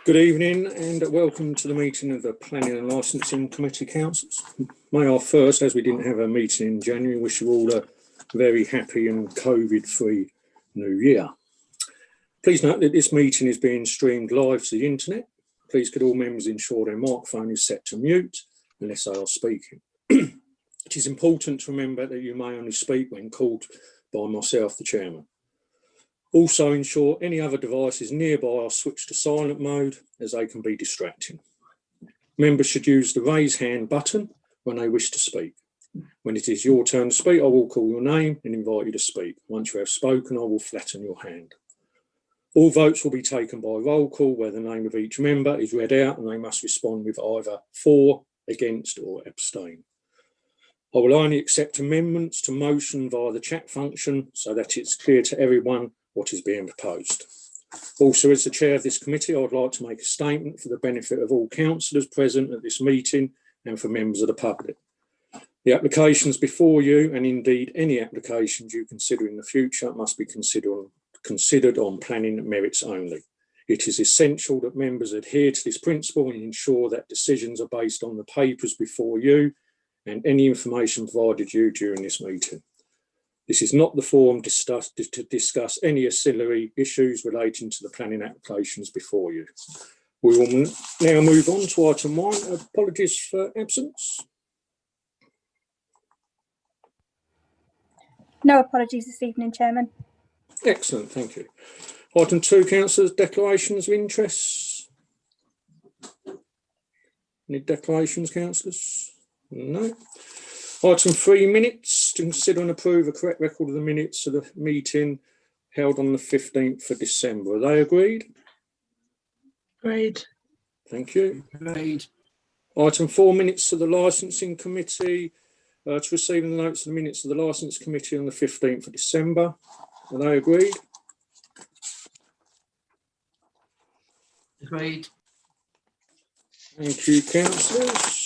Good evening and welcome to the meeting of the Planning and Licensing Committee Councillors. May I first, as we didn't have a meeting in January, wish you all a very happy and COVID-free new year. Please note that this meeting is being streamed live to the internet. Please could all members ensure their microphone is set to mute unless they are speaking. It is important to remember that you may only speak when called by myself, the chairman. Also ensure any other devices nearby are switched to silent mode as they can be distracting. Members should use the raise hand button when they wish to speak. When it is your turn to speak, I will call your name and invite you to speak. Once you have spoken, I will flatten your hand. All votes will be taken by roll call where the name of each member is read out and they must respond with either for, against or abstain. I will only accept amendments to motion via the chat function so that it's clear to everyone what is being proposed. Also, as the chair of this committee, I would like to make a statement for the benefit of all councillors present at this meeting and for members of the public. The applications before you, and indeed any applications you consider in the future, must be considered on planning merits only. It is essential that members adhere to this principle and ensure that decisions are based on the papers before you and any information provided you during this meeting. This is not the forum to discuss any ancillary issues relating to the planning applications before you. We will now move on to item 1. Apologies for absence. No apologies this evening, Chairman. Excellent, thank you. Item 2, councillors, declarations of interests. Any declarations, councillors? No. Item 3, minutes, to consider and approve a correct record of the minutes of the meeting held on the 15th of December. Are they agreed? Agreed. Thank you. Agreed. Item 4, minutes of the licensing committee, to receive the notes of the minutes of the licence committee on the 15th of December. Are they agreed? Agreed. Thank you, councillors.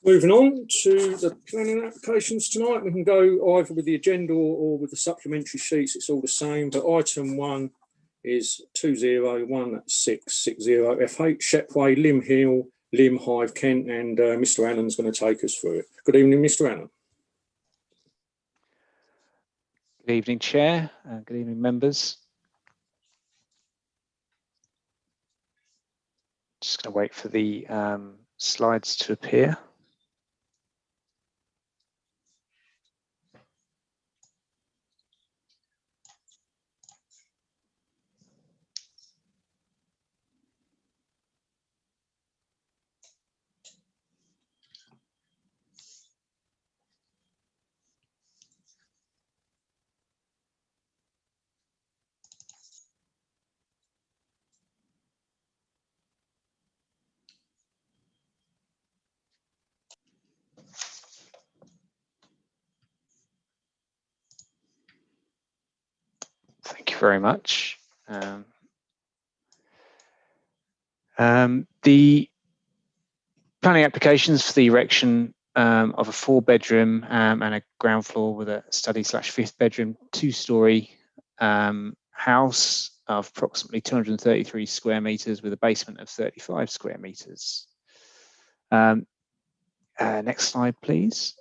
Moving on to the planning applications tonight, we can go either with the agenda or with the supplementary sheets, it's all the same, but item 1 is 201660 FH, Shepway, Lim Hill, Lim Hive, Kent, and Mr. Allen's going to take us through it. Good evening, Mr. Allen. Good evening, Chair, and good evening, members. Just going to wait for the slides to appear. Thank you very much. The planning applications for the erection of a 4-bedroom and a ground floor with a study/5th bedroom, 2-storey house of approximately 233 square metres with a basement of 35 square metres. Next slide, please.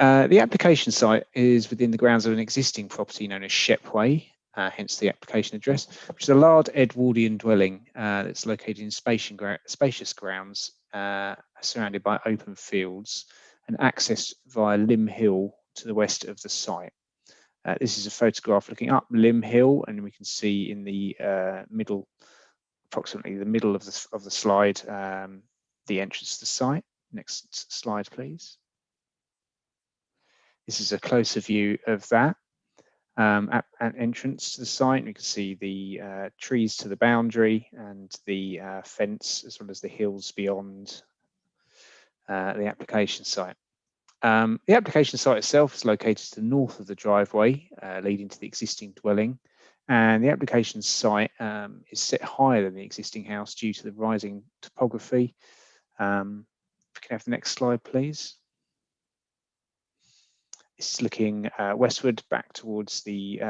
The application site is within the grounds of an existing property known as Shepway, hence the application address, which is a large Edwardian dwelling that's located in spacious grounds surrounded by open fields and accessed via Lim Hill to the west of the site. This is a photograph looking up Lim Hill, and we can see in the middle, approximately the middle of the slide, the entrance to the site. Next slide, please. This is a closer view of that at entrance to the site. You can see the trees to the boundary and the fence, as well as the hills beyond the application site. The application site itself is located to the north of the driveway leading to the existing dwelling, and the application site is set higher than the existing house due to the rising topography. If we can have the next slide, please. This is looking westward back towards the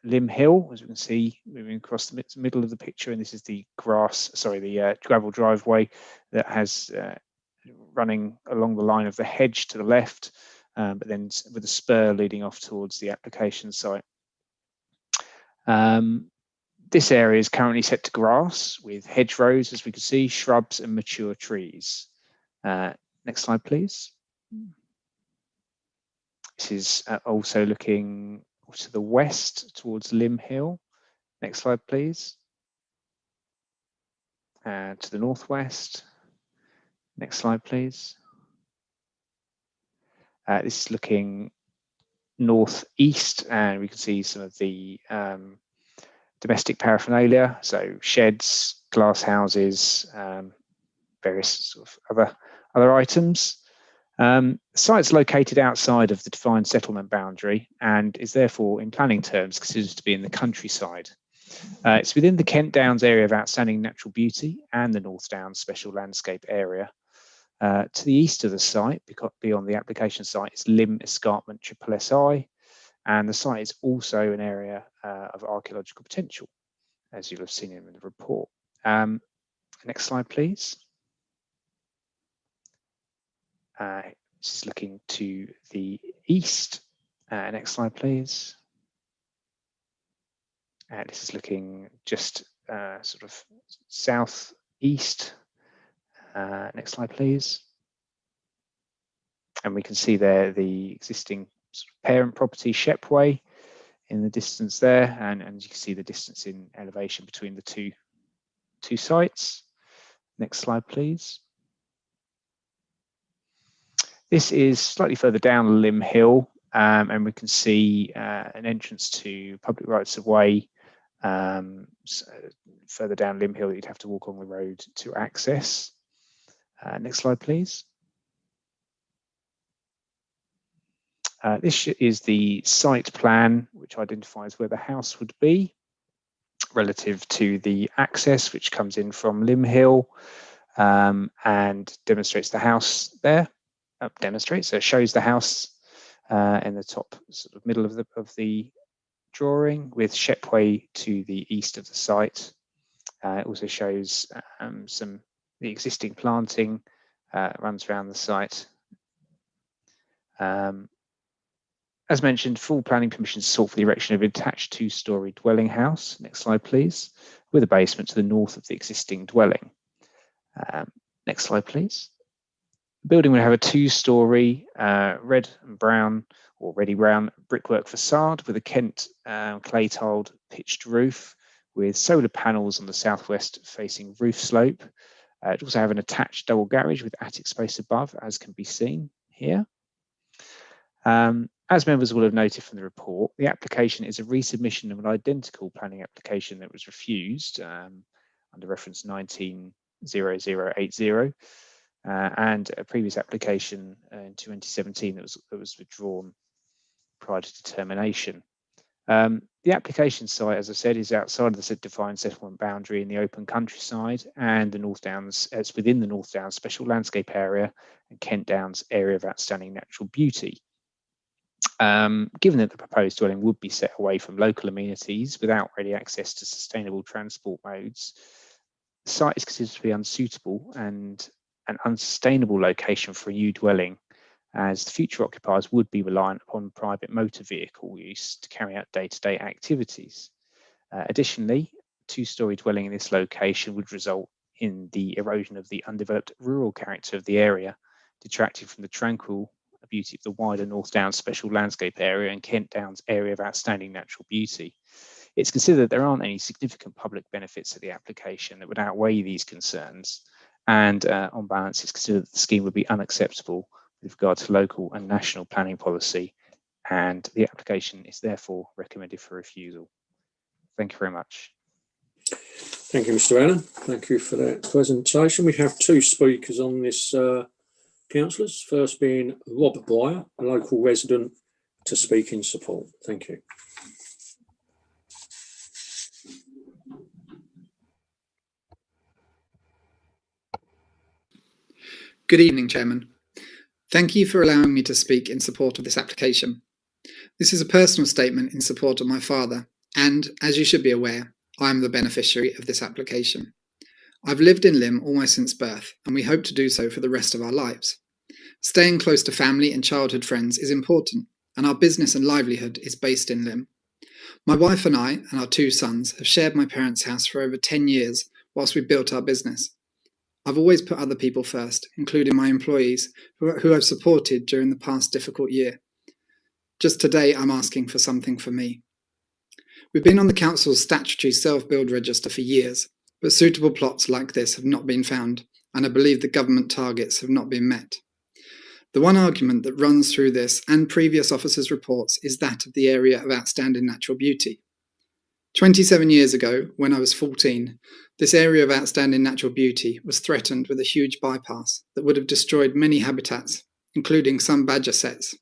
Limb Hill, as we can see, moving across the middle of the picture. And this is the gravel driveway that has running along the line of the hedge to the left, but then with a spur leading off towards the application site. This area is currently set to grass with hedgerows, as we can see, shrubs and mature trees. Next slide, please. This is also looking to the west towards Limb Hill. Next slide, please. To the northwest. Next slide, please. This is looking northeast, and we can see some of the domestic paraphernalia, so sheds, glass houses, various sort of other items. The site's located outside of the defined settlement boundary and is therefore, in planning terms, considered to be in the countryside. It's within the Kent Downs area of outstanding natural beauty and the North Downs special landscape area. To the east of the site, beyond the application site, is Limb Escarpment SSSI, and the site is also an area of archaeological potential, as you'll have seen in the report. Next slide, please. This is looking to the east. Next slide, please. This is looking just sort of southeast. Next slide, please. And we can see there the existing sort of parent property, Shepway, in the distance there, and you can see the distance in elevation between the two sites. Next slide, please. This is slightly further down Limb Hill, and we can see an entrance to public rights of way further down Limb Hill that you'd have to walk on the road to access. Next slide, please. This is the site plan, which identifies where the house would be relative to the access, which comes in from Limb Hill, and demonstrates the house there. So it shows the house in the top sort of middle of the drawing, with Shepway to the east of the site. It also shows the existing planting runs around the site. As mentioned, full planning permission is sought for the erection of an attached two-storey dwelling house. Next slide, please, with a basement to the north of the existing dwelling. Next slide, please. The building would have a two-storey red and brown, or reddy brown, brickwork facade with a Kent clay-tiled pitched roof with solar panels on the southwest facing roof slope. It also have an attached double garage with attic space above, as can be seen here. As members will have noted from the report, the application is a resubmission of an identical planning application that was refused under reference 190080, and a previous application in 2017 that was withdrawn prior to determination. The application site, as I said, is outside of the defined settlement boundary in the open countryside, and the North Downs, it's within the North Downs special landscape area and Kent Downs area of outstanding natural beauty. Given that the proposed dwelling would be set away from local amenities without ready access to sustainable transport modes, the site is considered to be unsuitable and an unsustainable location for a new dwelling, as the future occupiers would be reliant upon private motor vehicle use to carry out day-to-day activities. Additionally, a two-storey dwelling in this location would result in the erosion of the undeveloped rural character of the area, detracting from the tranquil beauty of the wider North Downs special landscape area and Kent Downs area of outstanding natural beauty. It's considered that there aren't any significant public benefits to the application that would outweigh these concerns, and on balance, it's considered that the scheme would be unacceptable with regard to local and national planning policy, and the application is therefore recommended for refusal. Thank you very much. Thank you, Mr. Allen. Thank you for that presentation. We have two speakers on this, councillors. First being Rob Boyer, a local resident, to speak in support. Thank you. Good evening, Chairman. Thank you for allowing me to speak in support of this application. This is a personal statement in support of my father, and, as you should be aware, I am the beneficiary of this application. I've lived in Lymm almost since birth, and we hope to do so for the rest of our lives. Staying close to family and childhood friends is important, and our business and livelihood is based in Lymm. My wife and I and our 2 sons have shared my parents' house for over 10 years whilst we built our business. I've always put other people first, including my employees, who I've supported during the past difficult year. Just today, I'm asking for something for me. We've been on the council's statutory self-build register for years, but suitable plots like this have not been found, and I believe the government targets have not been met. The one argument that runs through this and previous officers' reports is that of the area of outstanding natural beauty. 27 years ago, when I was 14, this area of outstanding natural beauty was threatened with a huge bypass that would have destroyed many habitats, including some badger sets.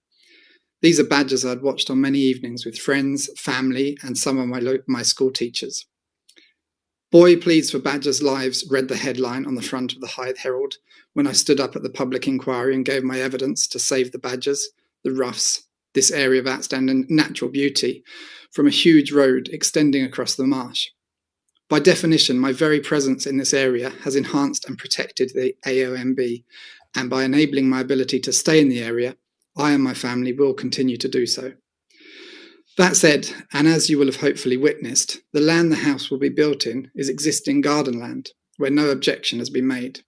These are badgers I'd watched on many evenings with friends, family, and some of my school teachers. Boy Pleads for Badgers' Lives read the headline on the front of the Hythe Herald when I stood up at the public inquiry and gave my evidence to save the badgers, the ruffs, this area of outstanding natural beauty, from a huge road extending across the marsh. By definition, my very presence in this area has enhanced and protected the AONB, and by enabling my ability to stay in the area, I and my family will continue to do so. That said, and as you will have hopefully witnessed, the land the house will be built in is existing garden land, where no objection has been made.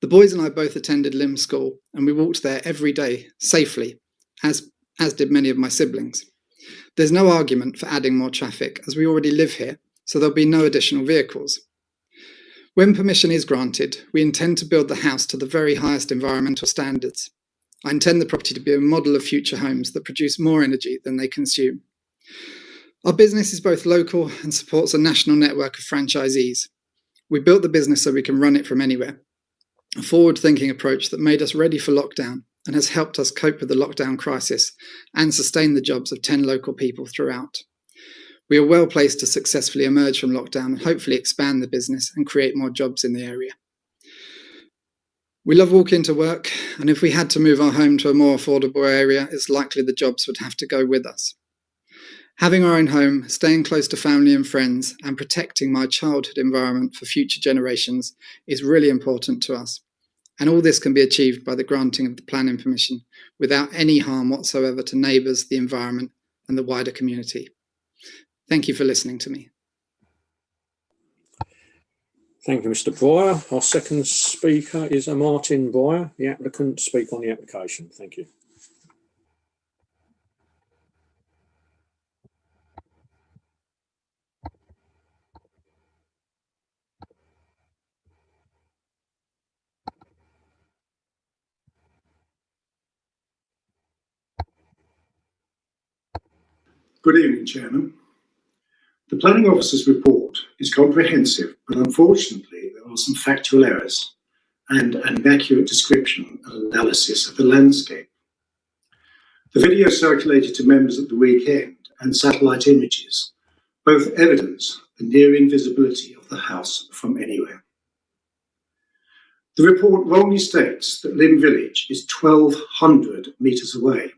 The boys and I both attended Lymm School, and we walked there every day, safely, as did many of my siblings. There's no argument for adding more traffic, as we already live here, so there'll be no additional vehicles. When permission is granted, we intend to build the house to the very highest environmental standards. I intend the property to be a model of future homes that produce more energy than they consume. Our business is both local and supports a national network of franchisees. We built the business so we can run it from anywhere, a forward-thinking approach that made us ready for lockdown and has helped us cope with the lockdown crisis and sustain the jobs of 10 local people throughout. We are well placed to successfully emerge from lockdown and hopefully expand the business and create more jobs in the area. We love walking to work, and if we had to move our home to a more affordable area, it's likely the jobs would have to go with us. Having our own home, staying close to family and friends, and protecting my childhood environment for future generations is really important to us. And all this can be achieved by the granting of the planning permission without any harm whatsoever to neighbours, the environment, and the wider community. Thank you for listening to me. Thank you, Mr. Breyer. Our second speaker is Martin Breyer, the applicant. Speak on the application. Thank you. Good evening, Chairman. The Planning Officer's report is comprehensive, but unfortunately there are some factual errors and an inaccurate description and analysis of the landscape. The video circulated to members at the weekend and satellite images both evidence the near invisibility of the house from anywhere. The report wrongly states that Lymm Village is 1,200 metres away.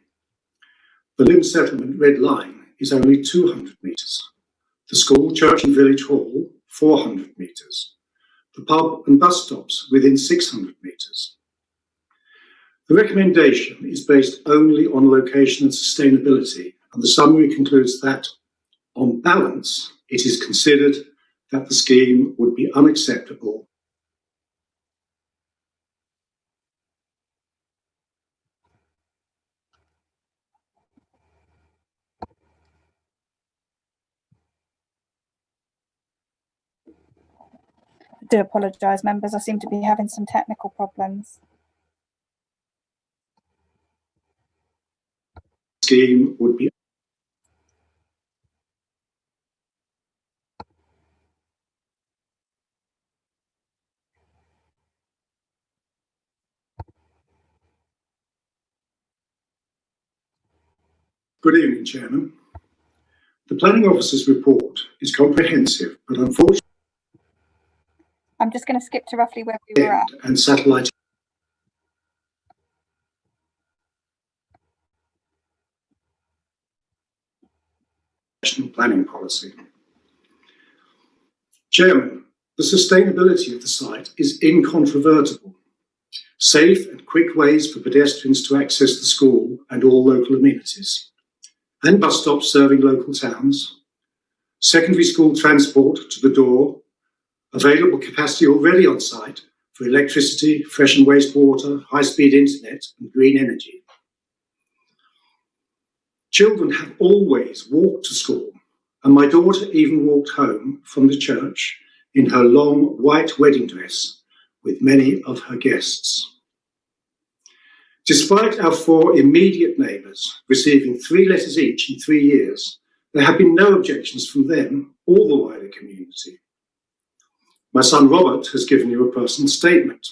The Lymm Settlement Red Line is only 200 metres. The school, church and village hall, 400 metres. The pub and bus stops within 600 metres. The recommendation is based only on location and sustainability, and the summary concludes that, on balance, it is considered that the scheme would be unacceptable. I do apologise, members. I seem to be having some technical problems. Scheme would be Good evening, Chairman. The Planning Officer's report is comprehensive, but unfortunately, I'm just going to skip to roughly where we were at. and satellite. national planning policy. Chairman, the sustainability of the site is incontrovertible. Safe and quick ways for pedestrians to access the school and all local amenities, and bus stops serving local towns, secondary school transport to the door, available capacity already on site for electricity, fresh and wastewater, high-speed internet and green energy. Children have always walked to school, and my daughter even walked home from the church in her long white wedding dress with many of her guests. Despite our 4 immediate neighbours receiving 3 letters each in 3 years, there have been no objections from them or the wider community. My son Robert has given you a personal statement.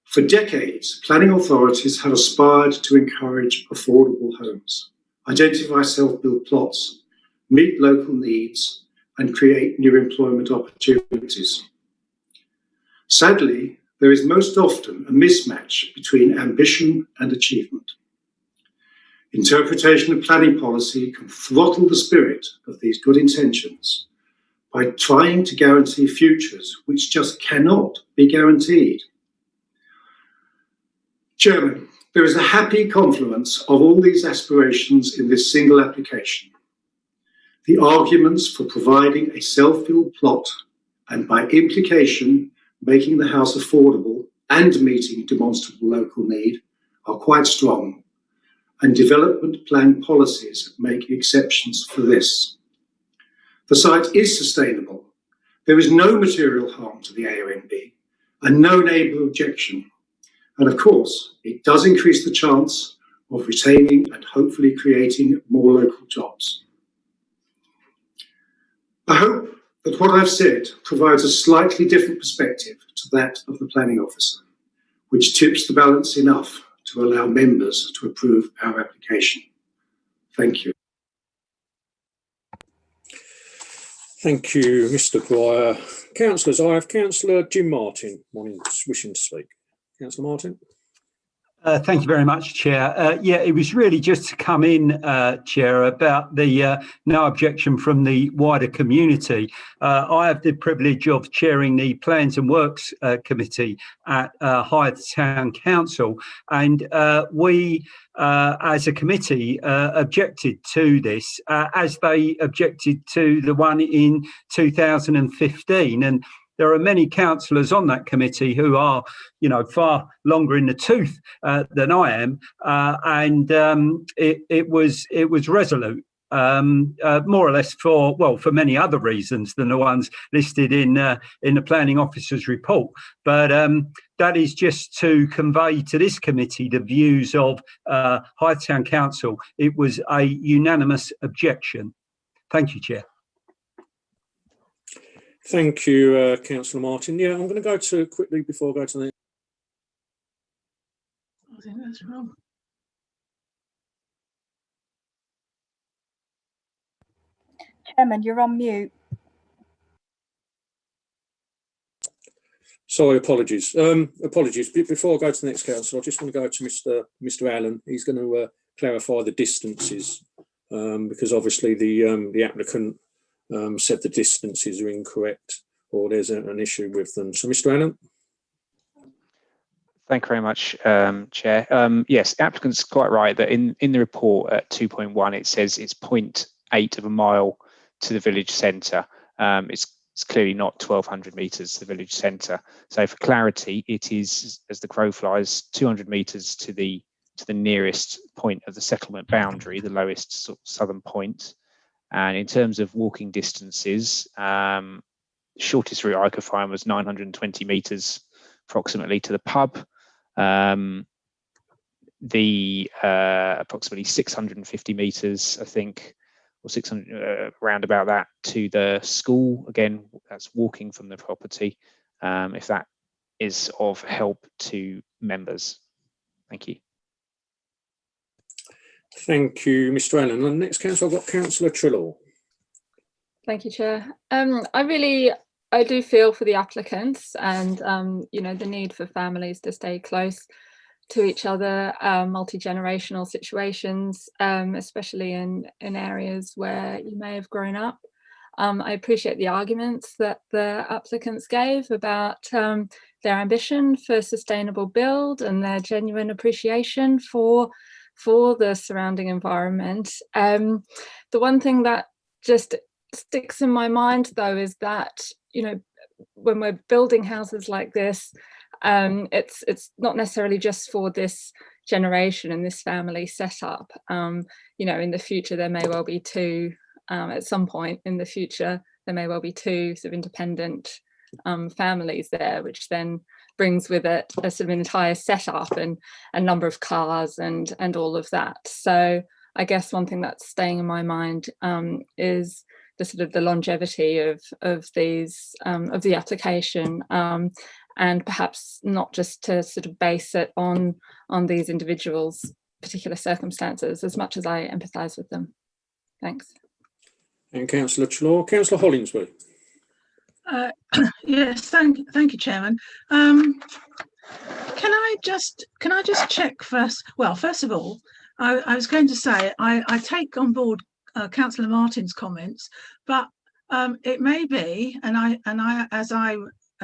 For decades, planning authorities have aspired to encourage affordable homes, identify self-built plots, meet local needs, and create new employment opportunities. Sadly, there is most often a mismatch between ambition and achievement. Interpretation of planning policy can throttle the spirit of these good intentions by trying to guarantee futures which just cannot be guaranteed. Chairman, there is a happy confluence of all these aspirations in this single application. The arguments for providing a self-built plot and by implication making the house affordable and meeting demonstrable local need are quite strong, and development plan policies make exceptions for this. The site is sustainable. There is no material harm to the AONB and no neighbour objection. And of course, it does increase the chance of retaining and hopefully creating more local jobs. I hope that what I've said provides a slightly different perspective to that of the planning officer, which tips the balance enough to allow members to approve our application. Thank you. Thank you, Mr. Dwyer. Councillors, I have Councillor Jim Martin wishing to speak. Councillor Martin. Thank you very much, Chair. Yeah, it was really just to come in, Chair, about the no objection from the wider community. I have the privilege of chairing the Plans and Works Committee at Hythe Town Council, and we, as a committee, objected to this, as they objected to the one in 2015. And there are many councillors on that committee who are, far longer in the tooth than I am, and it was resolute, more or less for many other reasons than the ones listed in the planning officer's report. But that is just to convey to this committee the views of Hythe Town Council. It was a unanimous objection. Thank you, Chair. Thank you, Councillor Martin. Yeah, I'm going to go to quickly before I go to the. I think that's wrong. Chairman, you're on mute. Sorry, apologies. Apologies. Before I go to the next councillor, I just want to go to Mr. Allen. He's going to clarify the distances because obviously the applicant said the distances are incorrect or there's an issue with them. So, Mr. Allen. Thank you very much, Chair. Yes, the applicant's quite right that in the report at 2.1 it says it's 0.8 of a mile to the village centre. It's clearly not 1,200 metres to the village centre. So for clarity, it is, as the crow flies, 200 metres to the nearest point of the settlement boundary, the lowest sort of southern point. And in terms of walking distances, shortest route I could find was 920 metres approximately to the pub. The approximately 650 metres, I think, or 600 round about that to the school. Again, that's walking from the property. If that is of help to members, thank you. Thank you, Mr. Allen. And next councillor, I've got Councillor Trelaw. Thank you, Chair. I do feel for the applicants and, the need for families to stay close to each other, multi-generational situations, especially in areas where you may have grown up. I appreciate the arguments that the applicants gave about their ambition for sustainable build and their genuine appreciation for the surrounding environment. The one thing that just sticks in my mind, though, is that, you know, when we're building houses like this, it's not necessarily just for this generation and this family setup. You know, in the future there may well be two. At some point in the future, there may well be two sort of independent families there, which then brings with it a sort of entire setup and a number of cars and all of that. So I guess one thing that's staying in my mind is the sort of the longevity of these of the application, and perhaps not just to sort of base it on these individuals' particular circumstances, as much as I empathise with them. Thanks. And Councillor Chalor. Councillor Hollingsworth. Yes, thank you, Chairman. Can I just check first? Well, first of all, I was going to say I take on board Councillor Martin's comments, but it may be, and I as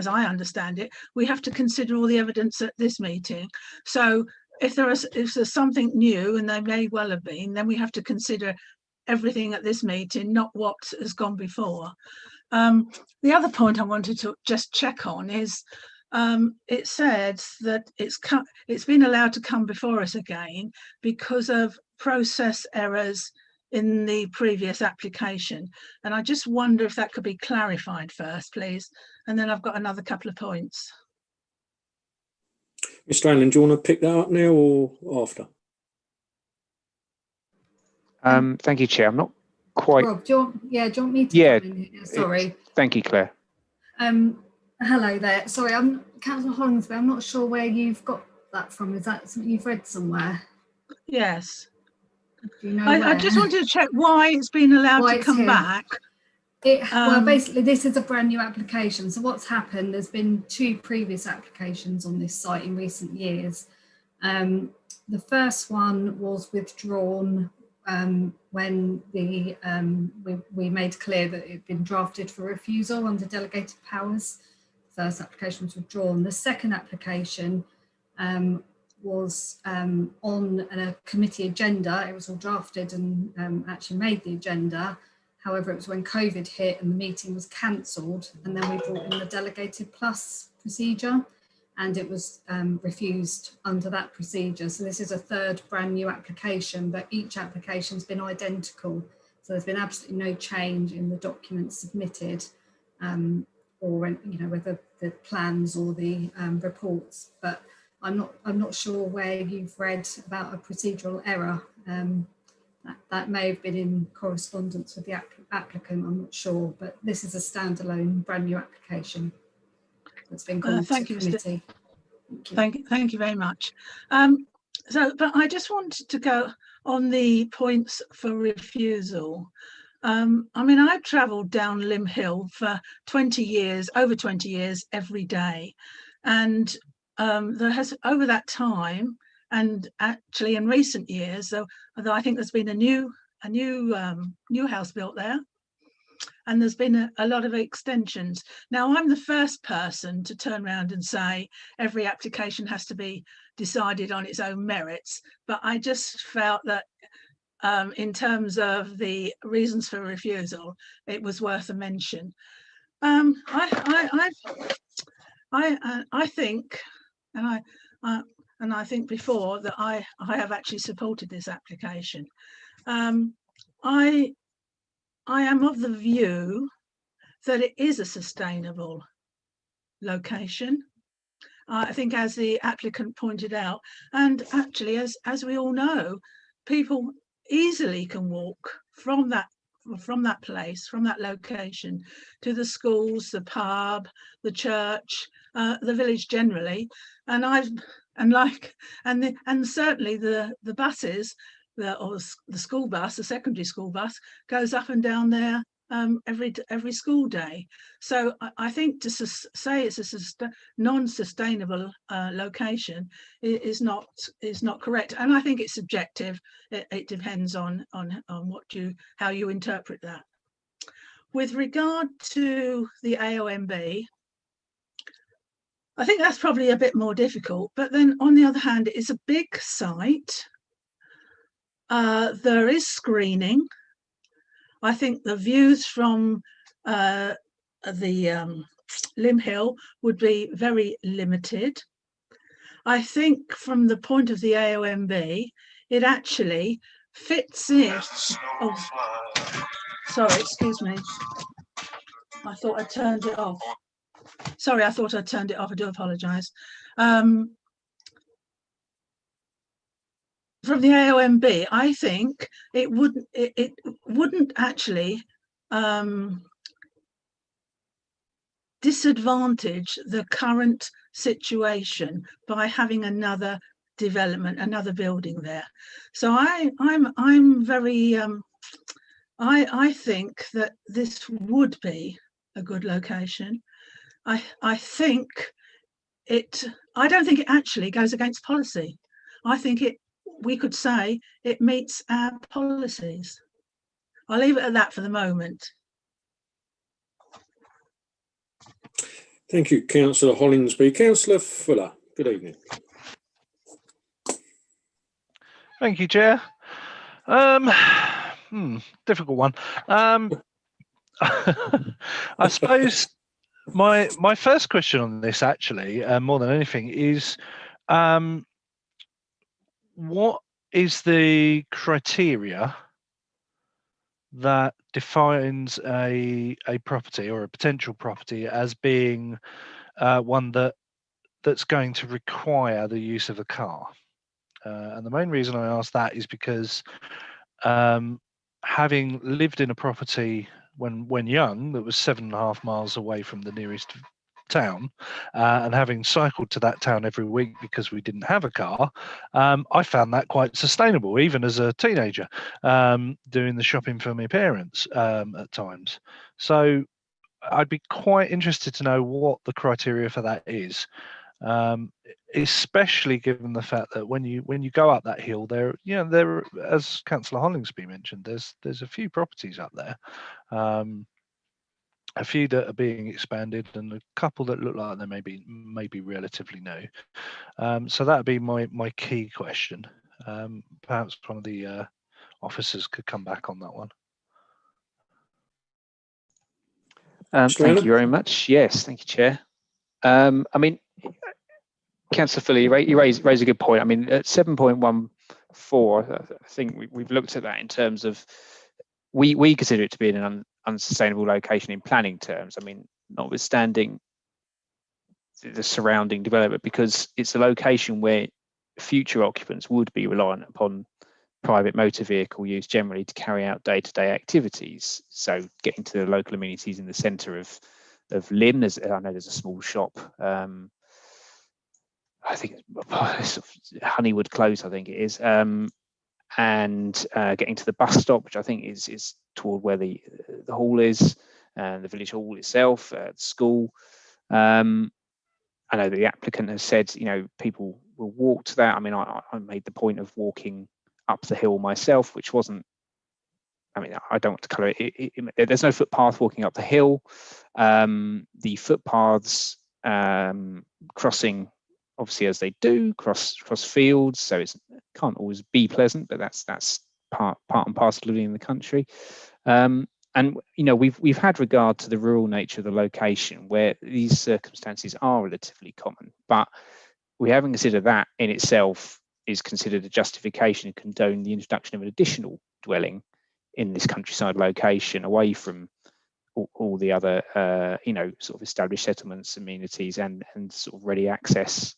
I understand it, we have to consider all the evidence at this meeting. So if there's something new, and there may well have been, then we have to consider everything at this meeting, not what has gone before. The other point I wanted to just check on is it said that it's been allowed to come before us again because of process errors in the previous application, and I just wonder if that could be clarified first, please, and then I've got another couple of points. Mr. Allen, do you want to pick that up now or after? Thank you, Chair. I'm not quite. Rob, do you want me to? Yeah. Come in here? Sorry. Thank you, Claire. Hello there. Sorry, I'm Councillor Hollingsworth. I'm not sure where you've got that from. Is that something you've read somewhere? Yes. Do you know I just wanted to check why it's been allowed to come back. Well, basically, this is a brand new application. So what's happened, there's been 2 previous applications on this site in recent years. The first one was withdrawn when we made clear that it had been drafted for refusal under delegated powers. The first application was withdrawn. The second application was on a committee agenda. It was all drafted and actually made the agenda. However, it was when COVID hit and the meeting was cancelled, and then we brought in the delegated plus procedure, and it was refused under that procedure. So this is a third brand new application, but each application has been identical. So there's been absolutely no change in the documents submitted, or whether the plans or the reports. But I'm not sure where you've read about a procedural error. That may have been in correspondence with the applicant. I'm not sure, but this is a standalone brand new application that's been gone to the committee. Thank you very much. But I just wanted to go on the points for refusal. I mean, I've travelled down Lim Hill for 20 years, over 20 years, every day, and there has, over that time, and actually in recent years, although I think there's been a new house built there, and there's been a lot of extensions. Now, I'm the first person to turn around and say every application has to be decided on its own merits, but I just felt that in terms of the reasons for refusal, it was worth a mention. I think, and I think before that I have actually supported this application. I am of the view that it is a sustainable location. I think, as the applicant pointed out, and actually as we all know, people easily can walk from that place, from that location, to the schools, the pub, the church, the village generally, and certainly the buses, or the school bus, the secondary school bus, goes up and down there every school day. So I think to say it's a non-sustainable location is not correct, and I think it's subjective. It depends on how you interpret that. With regard to the AONB, I think that's probably a bit more difficult. But then on the other hand, it's a big site. There is screening. I think the views from the Lim Hill would be very limited. I think from the point of the AONB, it actually fits in. Oh, sorry, excuse me. I thought I turned it off. Sorry, I thought I turned it off. I do apologise. From the AONB, I think it wouldn't actually disadvantage the current situation by having another development, another building there. So I'm very I think that this would be a good location. I don't think it actually goes against policy. I think we could say it meets our policies. I'll leave it at that for the moment. Thank you, Councillor Hollingsby. Councillor Fuller, good evening. Thank you, Chair. Difficult one. I suppose my first question on this, actually, more than anything, is what is the criteria that defines a property or a potential property as being one that's going to require the use of a car? And the main reason I ask that is because having lived in a property when young that was 7.5 miles away from the nearest town, and having cycled to that town every week because we didn't have a car, I found that quite sustainable, even as a teenager, doing the shopping for my parents at times. So I'd be quite interested to know what the criteria for that is, especially given the fact that when you go up that hill, there, as Councillor Hollingsby mentioned, there's a few properties up there. A few that are being expanded, and a couple that look like they may be relatively new. So that would be my key question. Perhaps one of the officers could come back on that one. Thank you very much. Yes, thank you, Chair. I mean, Councillor Fuller, you raise a good point. I mean, at 7.14, I think we've looked at that in terms of we consider it to be an unsustainable location in planning terms. I mean, notwithstanding the surrounding development, because it's a location where future occupants would be reliant upon private motor vehicle use generally to carry out day-to-day activities. So getting to the local amenities in the centre of Lim, I know there's a small shop. I think it's Honeywood Close, I think it is. And getting to the bus stop, which I think is toward where the hall is, and the village hall itself, the school. I know the applicant has said, people will walk to that. I mean, I made the point of walking up the hill myself, which wasn't, I mean, I don't want to colour it. There's no footpath walking up the hill. The footpaths crossing, obviously, as they do, cross fields, so it can't always be pleasant, but that's part and parcel of living in the country. And we've had regard to the rural nature of the location where these circumstances are relatively common, but we haven't considered that in itself is considered a justification to condone the introduction of an additional dwelling in this countryside location away from all the other sort of established settlements, amenities, and sort of ready access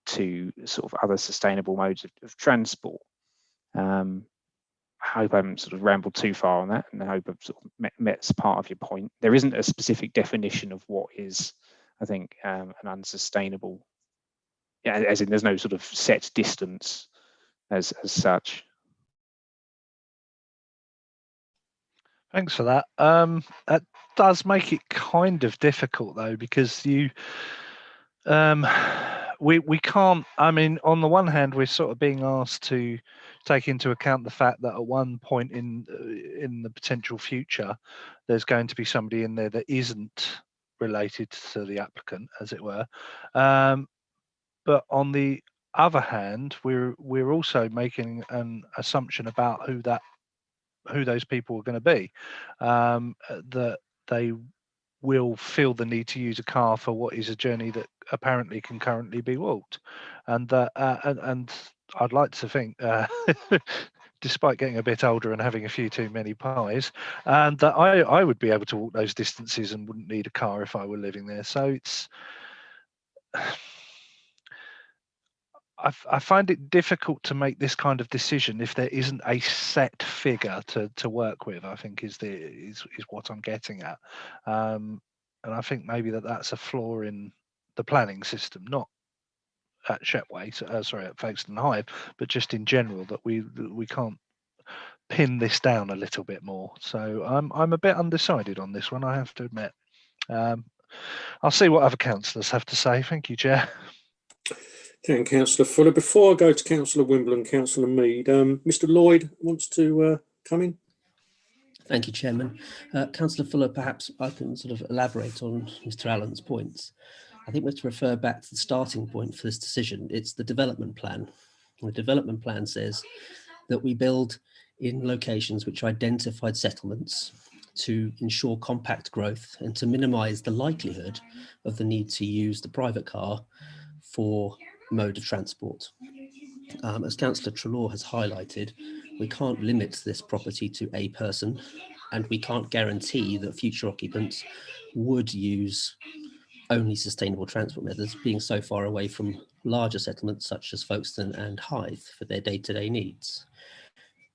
to sort of other sustainable modes of transport. I hope I haven't sort of rambled too far on that, and I hope I've sort of met part of your point. There isn't a specific definition of what is, I think, an unsustainable, as in there's no sort of set distance as such. Thanks for that. That does make it kind of difficult though, because we can't. I mean, on the one hand, we're sort of being asked to take into account the fact that at one point in the potential future, there's going to be somebody in there that isn't related to the applicant, as it were. But on the other hand, we're also making an assumption about who those people are going to be, that they will feel the need to use a car for what is a journey that apparently can currently be walked, and and I'd like to think, despite getting a bit older and having a few too many pies, and that I would be able to walk those distances and wouldn't need a car if I were living there. So it's I find it difficult to make this kind of decision if there isn't a set figure to work with, I think is what I'm getting at. And I think maybe that's a flaw in the planning system, not at Shepway, at Folkestone Hive, but just in general, that we can't pin this down a little bit more. So I'm a bit undecided on this one, I have to admit. I'll see what other councillors have to say. Thank you, Chair. Thank you, Councillor Fuller. Before I go to Councillor Wimble and Councillor Mead, Mr. Lloyd wants to come in. Thank you, Chairman. Councillor Fuller, perhaps I can sort of elaborate on Mr. Allen's points. I think we have to refer back to the starting point for this decision. It's the development plan. The development plan says that we build in locations which are identified settlements to ensure compact growth and to minimise the likelihood of the need to use the private car for mode of transport. As Councillor Treloar has highlighted, we can't limit this property to a person, and we can't guarantee that future occupants would use only sustainable transport methods, being so far away from larger settlements such as Folkestone and Hythe for their day-to-day needs.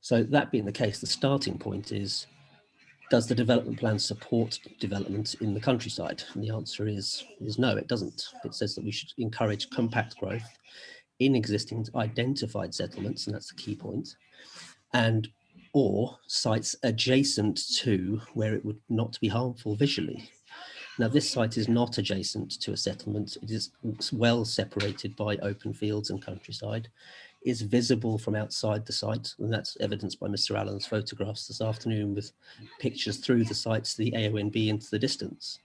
So that being the case, the starting point is, does the development plan support development in the countryside? And the answer is no, it doesn't. It says that we should encourage compact growth in existing identified settlements, and that's the key point, and or sites adjacent to where it would not be harmful visually. Now, this site is not adjacent to a settlement. It is well separated by open fields and countryside, is visible from outside the site, and that's evidenced by Mr. Allen's photographs this afternoon with pictures through the site to the AONB into the distance.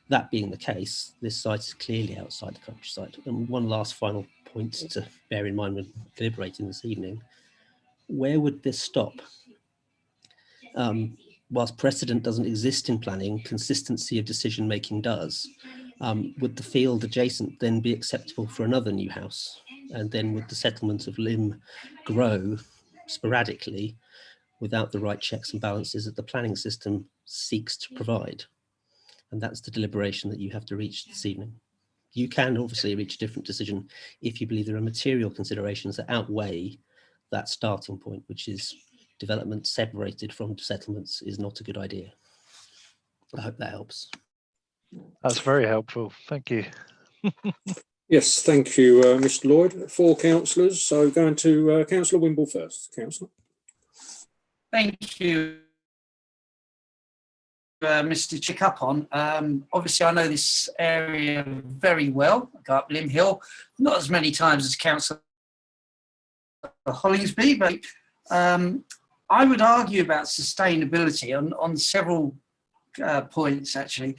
That being the case, this site is clearly outside the countryside. And one last final point to bear in mind when deliberating this evening: where would this stop? Whilst precedent doesn't exist in planning, consistency of decision making does. Would the field adjacent then be acceptable for another new house? And then would the settlement of Lymm grow sporadically without the right checks and balances that the planning system seeks to provide? And that's the deliberation that you have to reach this evening. You can obviously reach a different decision if you believe there are material considerations that outweigh that starting point, which is development separated from settlements is not a good idea. I hope that helps. That's very helpful. Thank you. Yes, thank you, Mr. Lloyd. 4 councillors, so going to Councillor Wimble first. Councillor. Thank you, Mr. Chickupon. Obviously, I know this area very well. I go up Lymm Hill, not as many times as Councillor Hollingsby, but I would argue about sustainability on several points, actually.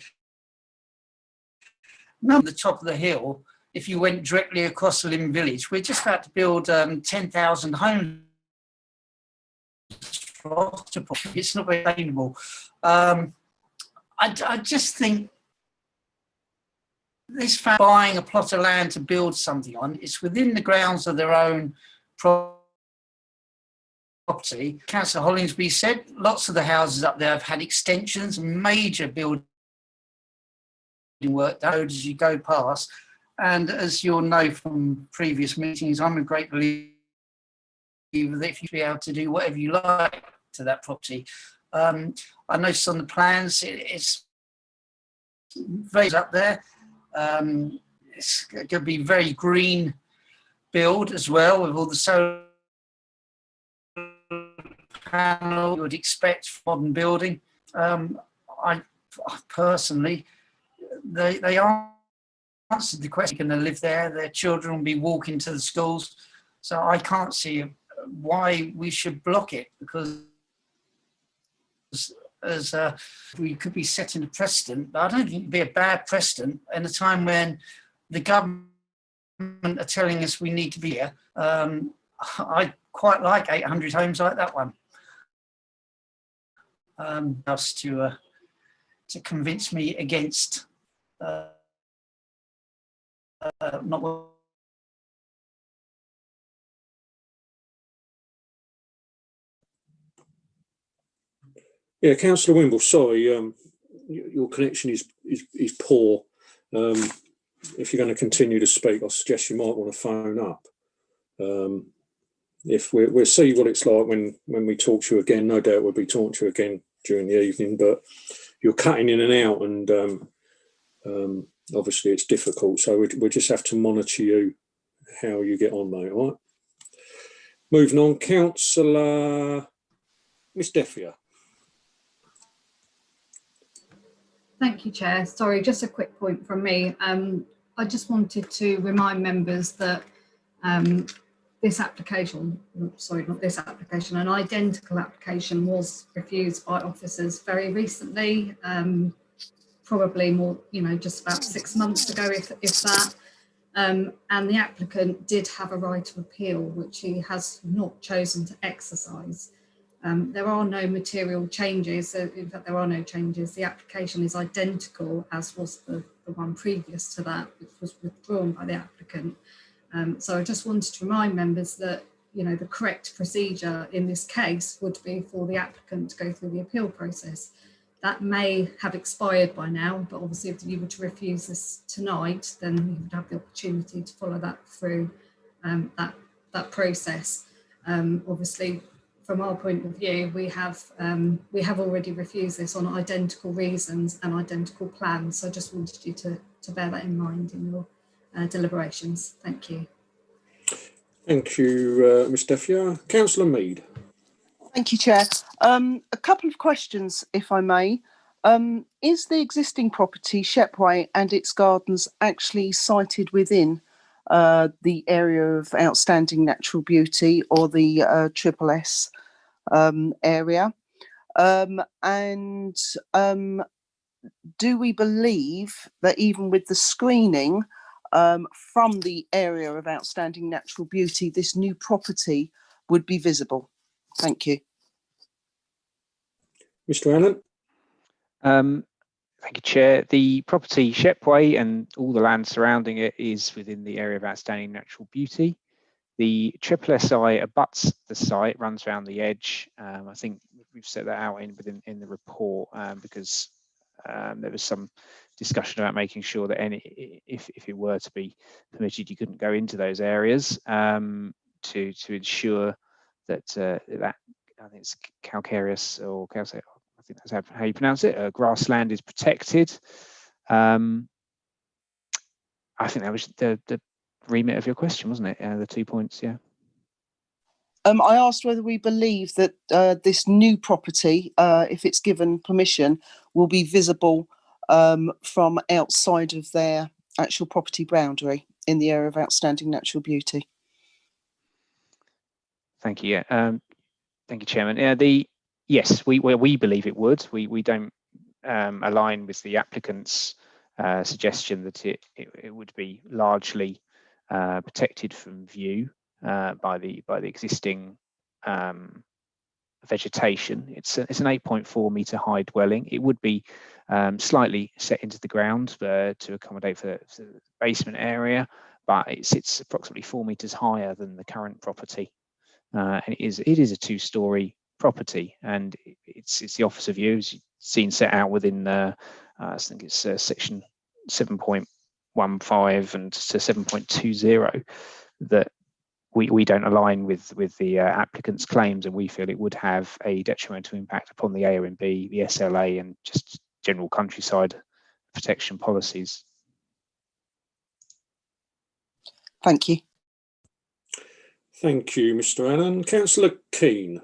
At the top of the hill, if you went directly across Lymm Village, we're just about to build 10,000 homes. It's not very sustainable. I just think this family buying a plot of land to build something on, it's within the grounds of their own property. Councillor Hollingsby said lots of the houses up there have had extensions, major building work done as you go past. And as you'll know from previous meetings, I'm a great believer that if you be able to do whatever you like to that property. I noticed on the plans it's very up there. It's going to be very green build as well, with all the solar panel you would expect from modern building. I personally, they answered the question, can they live there? Their children will be walking to the schools. So I can't see why we should block it, because as we could be setting a precedent, but I don't think it'd be a bad precedent in a time when the government are telling us we need to be here. I quite like 800 homes like that one. Just to convince me against not. Yeah, Councillor Wimble, sorry, your connection is poor. If you're going to continue to speak, I suggest you might want to phone up. If we'll see what it's like when we talk to you again. No doubt we'll be talking to you again during the evening, but you're cutting in and out, and obviously it's difficult. So we just have to monitor you, how you get on, mate. All right. Moving on, Councillor Miss Deffier. Thank you, Chair. Sorry, just a quick point from me. I just wanted to remind members that this application, sorry, not this application, an identical application was refused by officers very recently, probably more, just about 6 months ago, if that. And the applicant did have a right of appeal, which he has not chosen to exercise. There are no material changes. In fact, there are no changes. The application is identical as was the one previous to that, which was withdrawn by the applicant. So I just wanted to remind members that, the correct procedure in this case would be for the applicant to go through the appeal process. That may have expired by now, but obviously if you were to refuse this tonight, then you would have the opportunity to follow that through that process. Obviously, from our point of view, we have already refused this on identical reasons and identical plans. So I just wanted you to bear that in mind in your deliberations. Thank you. Thank you, Ms Deffier. Councillor Mead. Thank you, Chair. A couple of questions, if I may. Is the existing property, Shepway, and its gardens actually sited within the area of outstanding natural beauty, or the Triple S area? And do we believe that even with the screening from the area of outstanding natural beauty, this new property would be visible? Thank you. Mr Allen. Thank you, Chair. The property Shepway and all the land surrounding it is within the area of outstanding natural beauty. The Triple SI abuts the site, runs around the edge. I think we've set that out in the report because there was some discussion about making sure that if it were to be permitted, you couldn't go into those areas to ensure that that, I think it's calcareous or calcare, I think that's how you pronounce it, grassland is protected. I think that was the remit of your question, wasn't it? The 2 points, yeah. I asked whether we believe that this new property, if it's given permission, will be visible from outside of their actual property boundary in the area of outstanding natural beauty. Thank you. Yeah. Thank you, Chairman. Yes, we believe it would. We don't align with the applicant's suggestion that it would be largely protected from view by the existing vegetation. It's an 8.4 metre high dwelling. It would be slightly set into the ground to accommodate for the basement area, but it sits approximately 4 metres higher than the current property. And it is a 2-storey property, and it's the officer view, as you've seen set out within I think it's section 7.15 and to 7.20 that we don't align with the applicant's claims, and we feel it would have a detrimental impact upon the AONB, the SLA, and just general countryside protection policies. Thank you. Thank you, Mr Allen. Councillor Keane.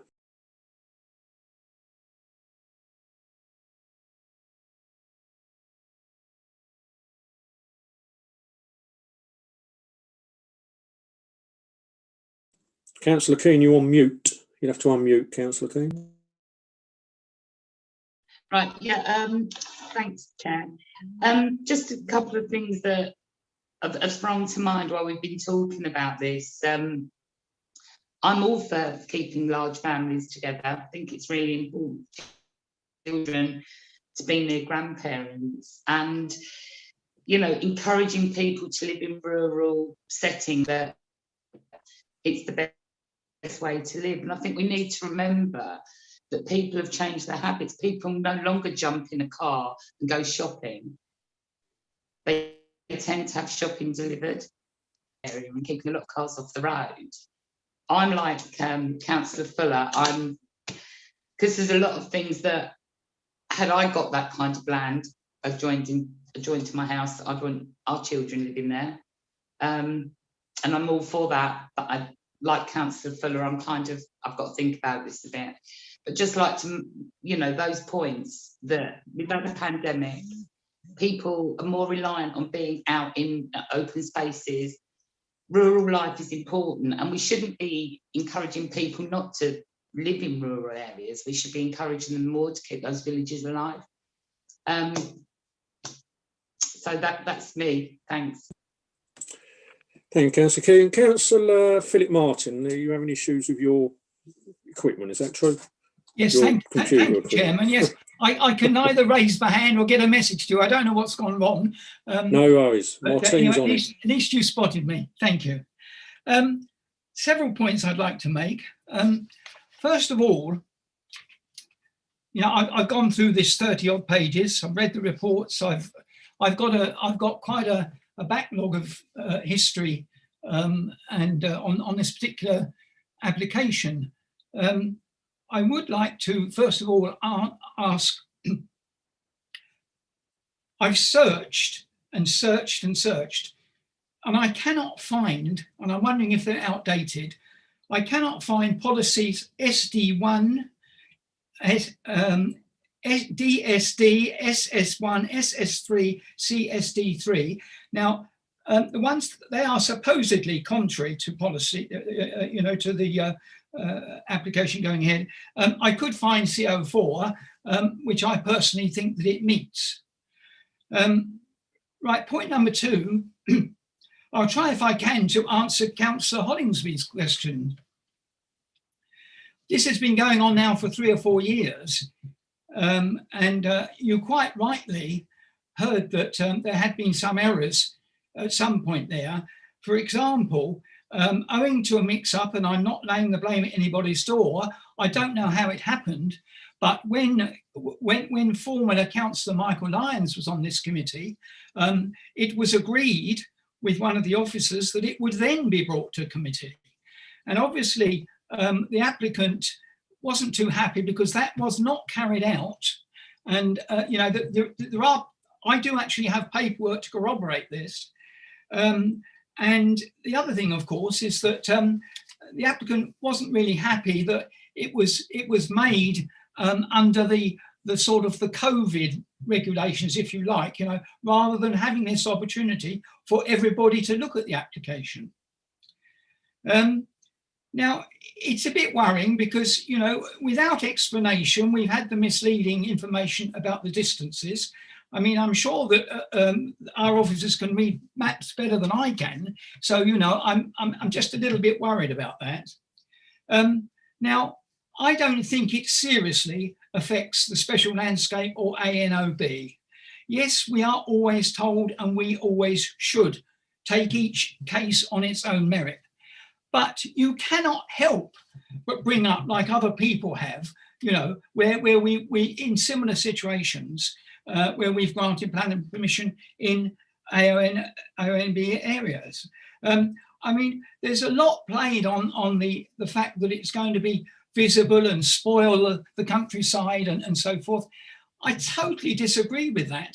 Councillor Keane, you're on mute. You'll have to unmute, Councillor Keane. Right, yeah, thanks, Chair. Just a couple of things that have sprung to mind while we've been talking about this. I'm all for keeping large families together. I think it's really important for children to be near grandparents, and, you know, encouraging people to live in rural settings, that it's the best way to live. And I think we need to remember that people have changed their habits. People no longer jump in a car and go shopping. They tend to have shopping delivered area and keeping a lot of cars off the road. I'm like Councillor Fuller, because there's a lot of things that, had I got that kind of land adjoined to my house, I'd want our children living there. And I'm all for that, but I, like Councillor Fuller, I've got to think about this a bit. But just like to, you know, those points that without the pandemic, people are more reliant on being out in open spaces. Rural life is important, and we shouldn't be encouraging people not to live in rural areas. We should be encouraging them more to keep those villages alive. So that's me. Thanks. Thank you, Councillor Keane. Councillor Philip Martin, are you having issues with your equipment? Is that true? Yes, thank you, Chairman. Yes, I can neither raise my hand or get a message to you. I don't know what's gone wrong. No worries. My team's on it. At least you spotted me. Thank you. Several points I'd like to make. First of all, you know, I've gone through this 30-odd pages. I've read the reports. I've got quite a backlog of history on this particular application. I would like to, first of all, ask, I've searched and searched and searched, and I cannot find, and I'm wondering if they're outdated, I cannot find policies SD1, DSD, SS1, SS3, CSD3. Now, the ones, they are supposedly contrary to policy, you know, to the application going ahead. I could find CO4, which I personally think that it meets. Right, point number two, I'll try if I can to answer Councillor Hollingsby's question. This has been going on now for 3 or 4 years, and you quite rightly heard that there had been some errors at some point there. For example, owing to a mix-up, and I'm not laying the blame at anybody's door, I don't know how it happened, but when former Councillor Michael Lyons was on this committee, it was agreed with one of the officers that it would then be brought to committee. And obviously, the applicant wasn't too happy because that was not carried out. And, you know, I do actually have paperwork to corroborate this. And the other thing, of course, is that the applicant wasn't really happy that it was made under the sort of the COVID regulations, if you like, you know, rather than having this opportunity for everybody to look at the application. Now, it's a bit worrying because, you know, without explanation, we've had the misleading information about the distances. I mean, I'm sure that our officers can read maps better than I can. So, you know, I'm just a little bit worried about that. Now, I don't think it seriously affects the special landscape or ANOB. Yes, we are always told, and we always should, take each case on its own merit. But you cannot help but bring up, like other people have, you know, where we in similar situations, where we've granted planning permission in AONB areas. I mean, there's a lot played on the fact that it's going to be visible and spoil the countryside and so forth. I totally disagree with that.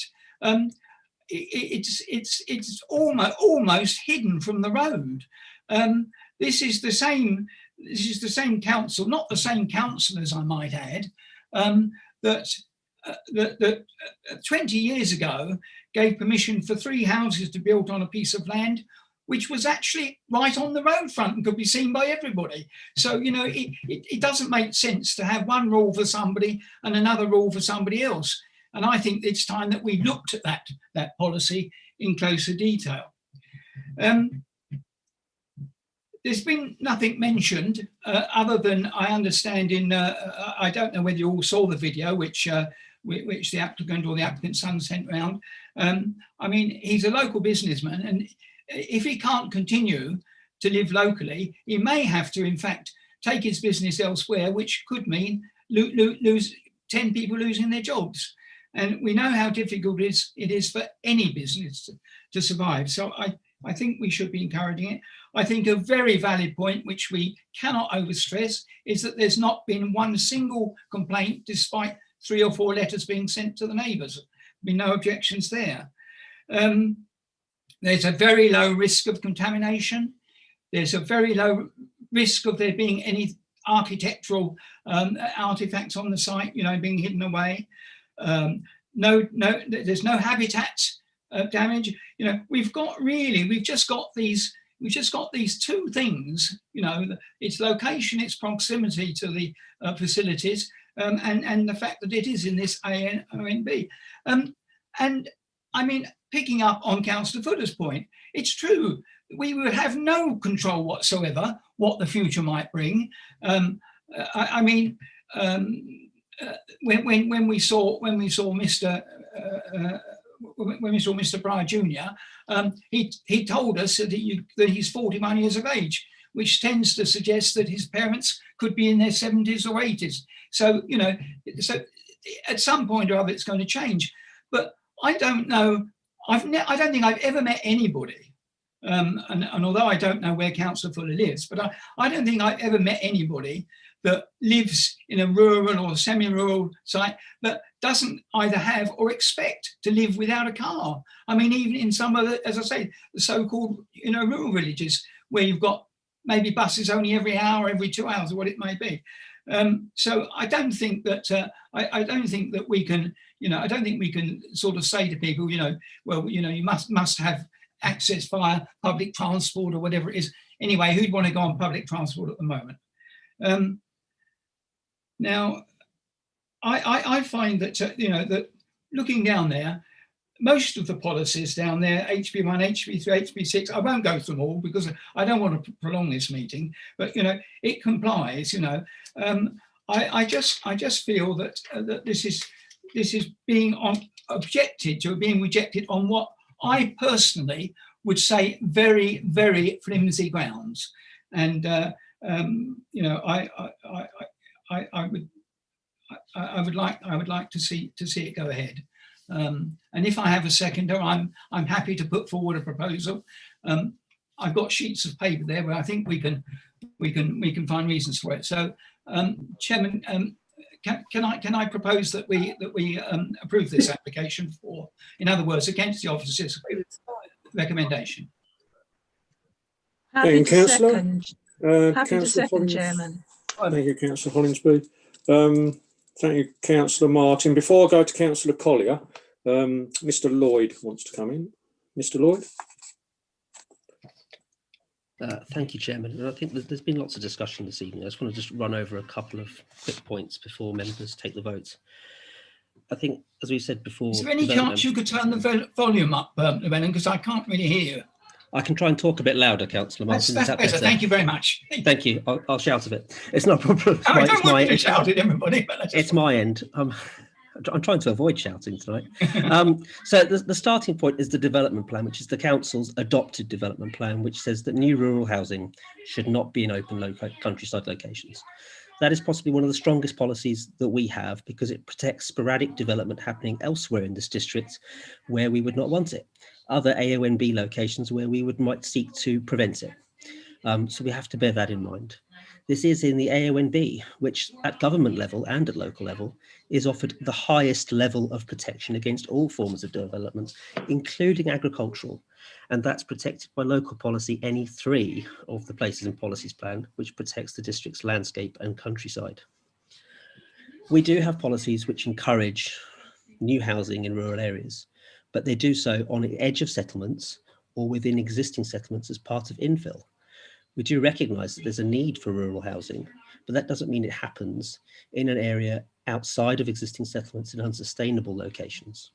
It's almost hidden from the road. This is the same council, not the same councillors, I might add, that 20 years ago gave permission for 3 houses to be built on a piece of land which was actually right on the road front and could be seen by everybody. So, you know, it doesn't make sense to have one rule for somebody and another rule for somebody else. And I think it's time that we looked at that policy in closer detail. There's been nothing mentioned other than I understand I don't know whether you all saw the video, which the applicant or the applicant's son sent round. I mean, he's a local businessman, and if he can't continue to live locally, he may have to, in fact, take his business elsewhere, which could mean lose 10 people losing their jobs. And we know how difficult it is for any business to survive. So I think we should be encouraging it. I think a very valid point, which we cannot overstress, is that there's not been one single complaint, despite 3 or 4 letters being sent to the neighbours. There've been no objections there. There's a very low risk of contamination. There's a very low risk of there being any architectural artifacts on the site, you know, being hidden away. There's no habitat damage. You know, we've just got these 2 things, you know, its location, its proximity to the facilities, and the fact that it is in this AONB. And I mean, picking up on Councillor Fuller's point, it's true, we would have no control whatsoever what the future might bring. When we saw Mr. Breyer Jr., he told us that he's 41 years of age, which tends to suggest that his parents could be in their 70s or 80s. So, you know, at some point or other it's going to change. But I don't know, I don't think I've ever met anybody, and although I don't know where Councillor Fuller lives, but I don't think I've ever met anybody that lives in a rural or semi-rural site that doesn't either have or expect to live without a car. I mean, even in some of the, as I say, the so-called, you know, rural villages where you've got maybe buses only every hour, every 2 hours, or what it may be. So I don't think that I don't think that we can, you know, I don't think we can sort of say to people, you know, well, you know, you must have access via public transport or whatever it is. Anyway, who'd want to go on public transport at the moment? Now, I find that, you know, that looking down there, most of the policies down there, HB1, HB3, HB6, I won't go through them all because I don't want to prolong this meeting, but, you know, it complies, you know. I just feel that that this is being objected to, being rejected on what I personally would say very, very flimsy grounds. And, you know, I would like to see it go ahead. And if I have a seconder, I'm happy to put forward a proposal. I've got sheets of paper there where I think we can find reasons for it. So, Chairman, can I propose that we approve this application for, in other words, against the officer's recommendation? Happy to Councillor? second. Happy to second, Chairman. Thank you, Councillor Hollingsby. Thank you, Councillor Martin. Before I go to Councillor Collier, Mr. Lloyd wants to come in. Mr. Lloyd. Thank you, Chairman. And I think there's been lots of discussion this evening. I just want to just run over a couple of quick points before members take the votes. I think, as we said before... Is there any chance you could turn the volume up, Llewellyn, because I can't really hear you? I can try and talk a bit louder, Councillor Martin. That's better. Thank you very much. Thank you. I'll shout a bit. It's not a problem. I don't want you to shout at everybody. But it's my end. I'm trying to avoid shouting tonight. So the starting point is the development plan, which is the council's adopted development plan, which says that new rural housing should not be in open countryside locations. That is possibly one of the strongest policies that we have because it protects sporadic development happening elsewhere in this district where we would not want it. Other AONB locations where we might seek to prevent it. So we have to bear that in mind. This is in the AONB, which at government level and at local level is offered the highest level of protection against all forms of development, including agricultural. And that's protected by local policy NE3 of the Places and Policies Plan, which protects the district's landscape and countryside. We do have policies which encourage new housing in rural areas, but they do so on the edge of settlements or within existing settlements as part of infill. We do recognise that there's a need for rural housing, but that doesn't mean it happens in an area outside of existing settlements in unsustainable locations.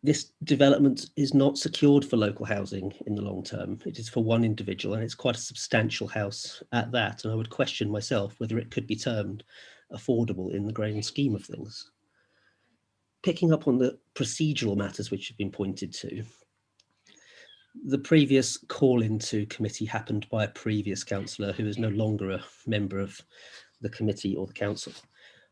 This development is not secured for local housing in the long term. It is for one individual, and it's quite a substantial house at that. And I would question myself whether it could be termed affordable in the grand scheme of things. Picking up on the procedural matters which have been pointed to, the previous call into committee happened by a previous councillor who is no longer a member of the committee or the council.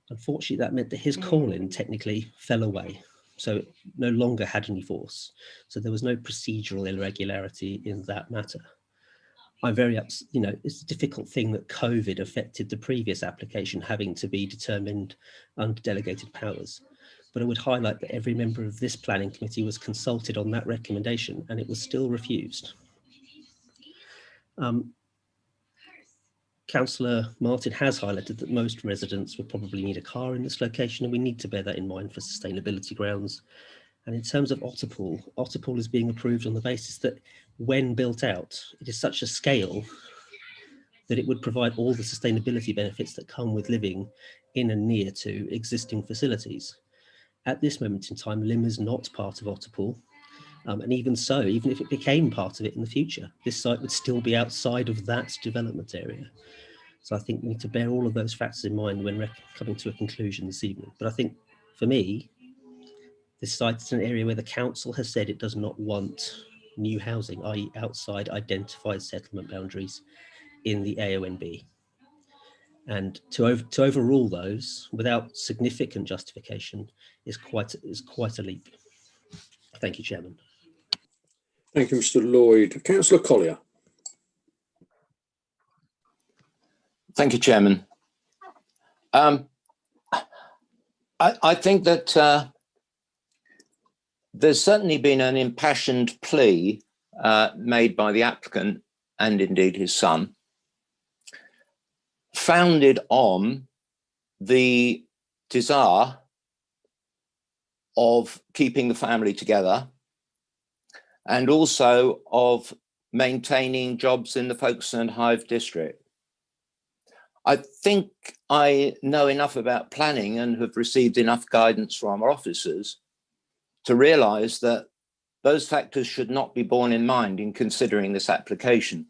Unfortunately, that meant that his call in technically fell away. So it no longer had any force. So there was no procedural irregularity in that matter. I'm very upset, it's a difficult thing that COVID affected the previous application having to be determined under delegated powers. But I would highlight that every member of this planning committee was consulted on that recommendation and it was still refused. Councillor Martin has highlighted that most residents would probably need a car in this location, and we need to bear that in mind for sustainability grounds. And in terms of Otterpool is being approved on the basis that when built out, it is such a scale that it would provide all the sustainability benefits that come with living in and near to existing facilities. At this moment in time, Lymm is not part of Otterpool. And even so, even if it became part of it in the future, this site would still be outside of that development area. So I think we need to bear all of those factors in mind when coming to a conclusion this evening. But I think for me, this site is an area where the council has said it does not want new housing, i.e. outside identified settlement boundaries in the AONB. And to overrule those without significant justification is quite a leap. Thank you, Chairman. Thank you, Mr. Lloyd. Councillor Collier. Thank you, Chairman. I think that there's certainly been an impassioned plea made by the applicant and indeed his son, founded on the desire of keeping the family together and also of maintaining jobs in the Folkestone and Hythe district. I think I know enough about planning and have received enough guidance from our officers to realise that those factors should not be borne in mind in considering this application.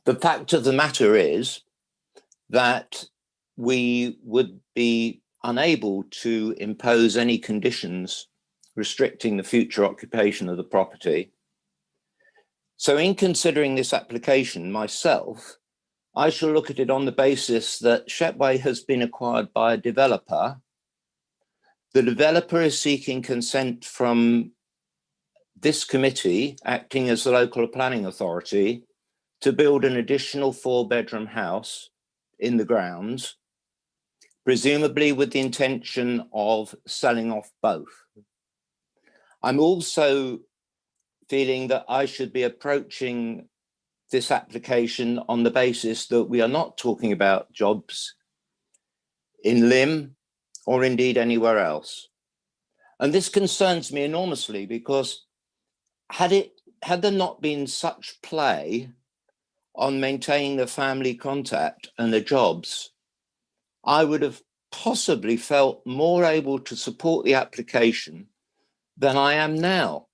The fact of the matter is that we would be unable to impose any conditions restricting the future occupation of the property. So in considering this application myself, I shall look at it on the basis that Shepway has been acquired by a developer. The developer is seeking consent from this committee, acting as the local planning authority, to build an additional 4-bedroom house in the grounds, presumably with the intention of selling off both. I'm also feeling that I should be approaching this application on the basis that we are not talking about jobs in Lymm or indeed anywhere else. And this concerns me enormously because had there not been such play on maintaining the family contact and the jobs, I would have possibly felt more able to support the application than I am now,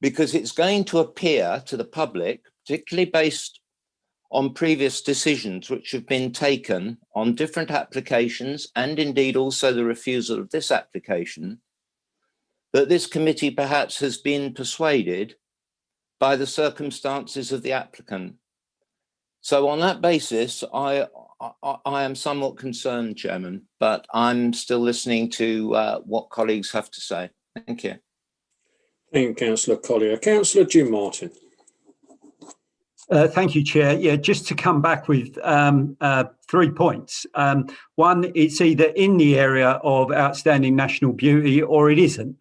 because it's going to appear to the public, particularly based on previous decisions which have been taken on different applications and indeed also the refusal of this application, that this committee perhaps has been persuaded by the circumstances of the applicant. So on that basis, I am somewhat concerned, Chairman, but I'm still listening to what colleagues have to say. Thank you. Thank you, Councillor Collier. Councillor Jim Martin. Thank you, Chair. Yeah, just to come back with 3 points. One, it's either in the area of outstanding national beauty or it isn't.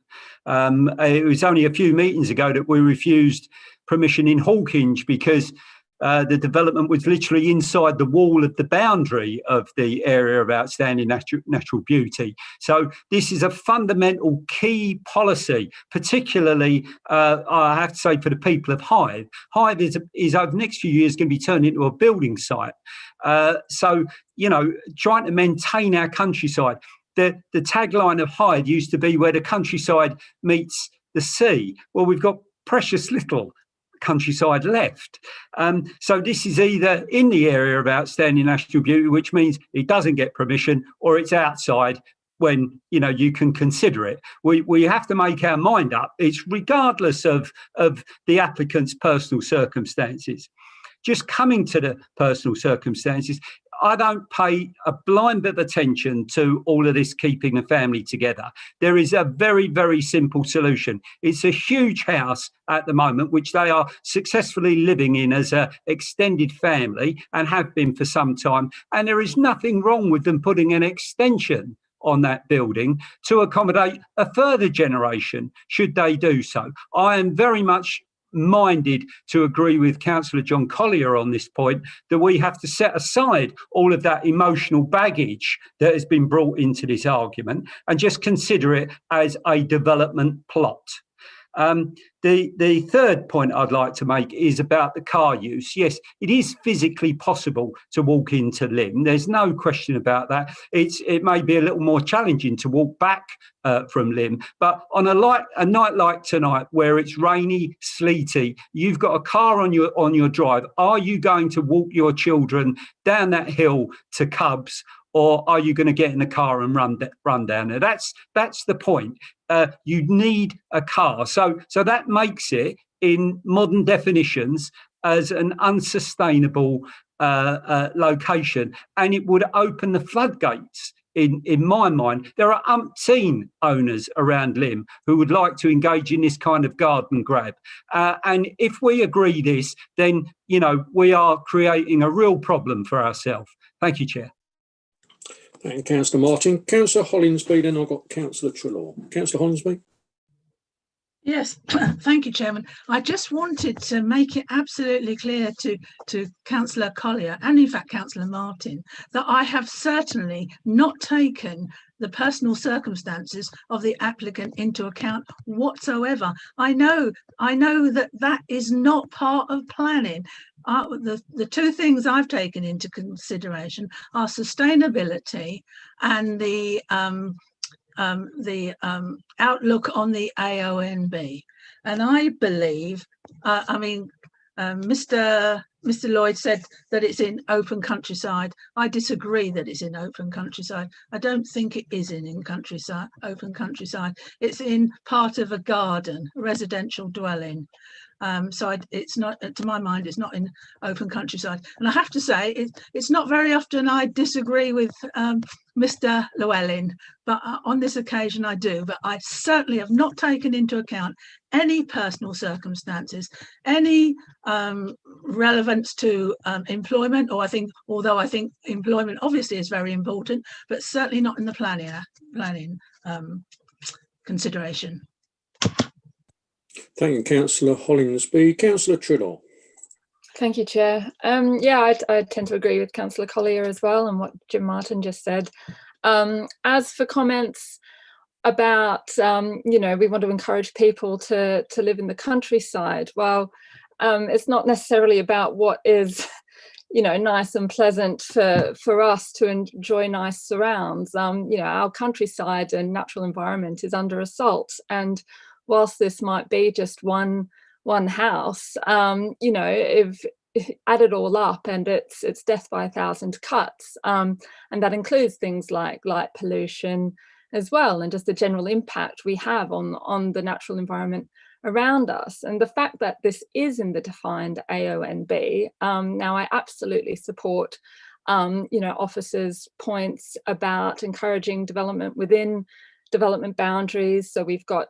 It was only a few meetings ago that we refused permission in Hawkinge because the development was literally inside the wall of the boundary of the area of outstanding natural beauty. So this is a fundamental key policy, particularly, I have to say, for the people of Hythe. Hythe is over the next few years going to be turned into a building site. So, you know, trying to maintain our countryside. The tagline of Hythe used to be where the countryside meets the sea. Well, we've got precious little countryside left. So this is either in the area of outstanding national beauty, which means it doesn't get permission, or it's outside when, you know, you can consider it. We have to make our mind up. It's regardless of the applicant's personal circumstances. Just coming to the personal circumstances, I don't pay a blind bit of attention to all of this keeping the family together. There is a very, very simple solution. It's a huge house at the moment, which they are successfully living in as an extended family and have been for some time. And there is nothing wrong with them putting an extension on that building to accommodate a further generation, should they do so. I am very much minded to agree with Councillor John Collier on this point, that we have to set aside all of that emotional baggage that has been brought into this argument and just consider it as a development plot. The third point I'd like to make is about the car use. Yes, it is physically possible to walk into Lymm. There's no question about that. It may be a little more challenging to walk back from Lymm, but on a night like tonight, where it's rainy, sleety, you've got a car on your drive. Are you going to walk your children down that hill to Cubs, or are you going to get in the car and run down there? That's the point. You need a car. So that makes it, in modern definitions, as an unsustainable location. And it would open the floodgates, in my mind. There are umpteen owners around Lymm who would like to engage in this kind of garden grab. And if we agree this, then, you know, we are creating a real problem for ourselves. Thank you, Chair. Thank you, Councillor Martin. Councillor Hollinsby, then I've got Councillor Treloar. Councillor Hollinsby. Yes, thank you, Chairman. I just wanted to make it absolutely clear to Councillor Collier, and in fact Councillor Martin, that I have certainly not taken the personal circumstances of the applicant into account whatsoever. I know that is not part of planning. The two things I've taken into consideration are sustainability and the outlook on the AONB. And I believe, Mr. Lloyd said that it's in open countryside. I disagree that it's in open countryside. I don't think it is in open countryside. It's in part of a garden, a residential dwelling. It's not, to my mind, it's not in open countryside. And I have to say, it's not very often I disagree with Mr. Llewellyn, but on this occasion I do. But I certainly have not taken into account any personal circumstances, any relevance to employment, although I think employment obviously is very important, but certainly not in the planning consideration. Thank you, Councillor Hollinsby. Councillor Treloar. Thank you, Chair. Yeah, I tend to agree with Councillor Collier as well, and what Jim Martin just said. As for comments about, you know, we want to encourage people to live in the countryside. Well, it's not necessarily about what is, you know, nice and pleasant for us to enjoy nice surrounds. You know, our countryside and natural environment is under assault, and whilst this might be just one house, you know, if add it all up, and it's death by 1,000 cuts, and that includes things like light pollution as well, and just the general impact we have on the natural environment around us. And the fact that this is in the defined AONB, now I absolutely support you know, officers' points about encouraging development within development boundaries. So we've got,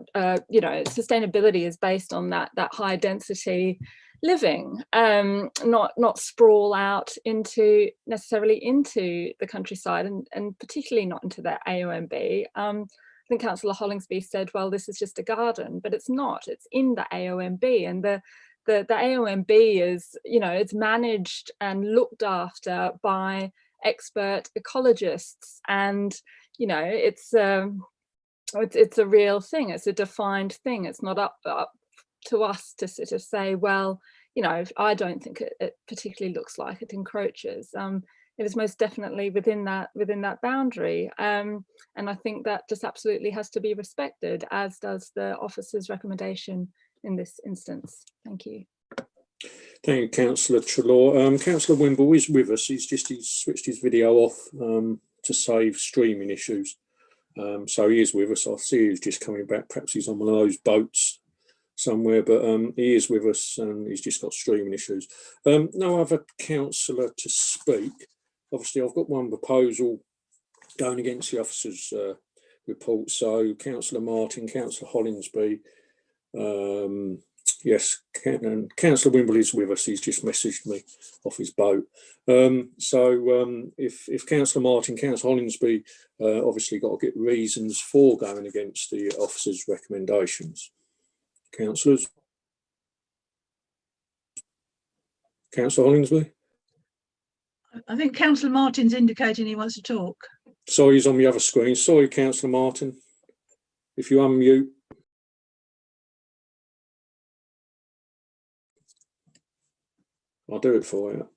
you know, sustainability is based on that high density living, not sprawl out necessarily into the countryside, and particularly not into the AONB. I think Councillor Hollingsby said, well, this is just a garden, but it's not. It's in the AONB, and the the AONB is, you know, it's managed and looked after by expert ecologists, and you know, it's a real thing. It's a defined thing. It's not up to us to sort of say, well, you know, I don't think it particularly looks like it encroaches. It is most definitely within that boundary, and I think that just absolutely has to be respected, as does the officer's recommendation in this instance. Thank you. Thank you, Councillor Treloar. Councillor Wimble is with us. He's switched his video off to save streaming issues. So he is with us. I see he's just coming back. Perhaps he's on one of those boats somewhere, but he is with us and he's just got streaming issues. No other councillor to speak. Obviously, I've got one proposal going against the officer's report. So Councillor Martin, Councillor Hollingsby, yes, Councillor Wimble is with us. He's just messaged me off his boat. If Councillor Martin, Councillor Hollingsby obviously got to get reasons for going against the officer's recommendations. Councillors. Councillor Hollingsby. I think Councillor Martin's indicating he wants to talk. Sorry, he's on the other screen. Sorry, Councillor Martin. If you unmute. I'll do it for you.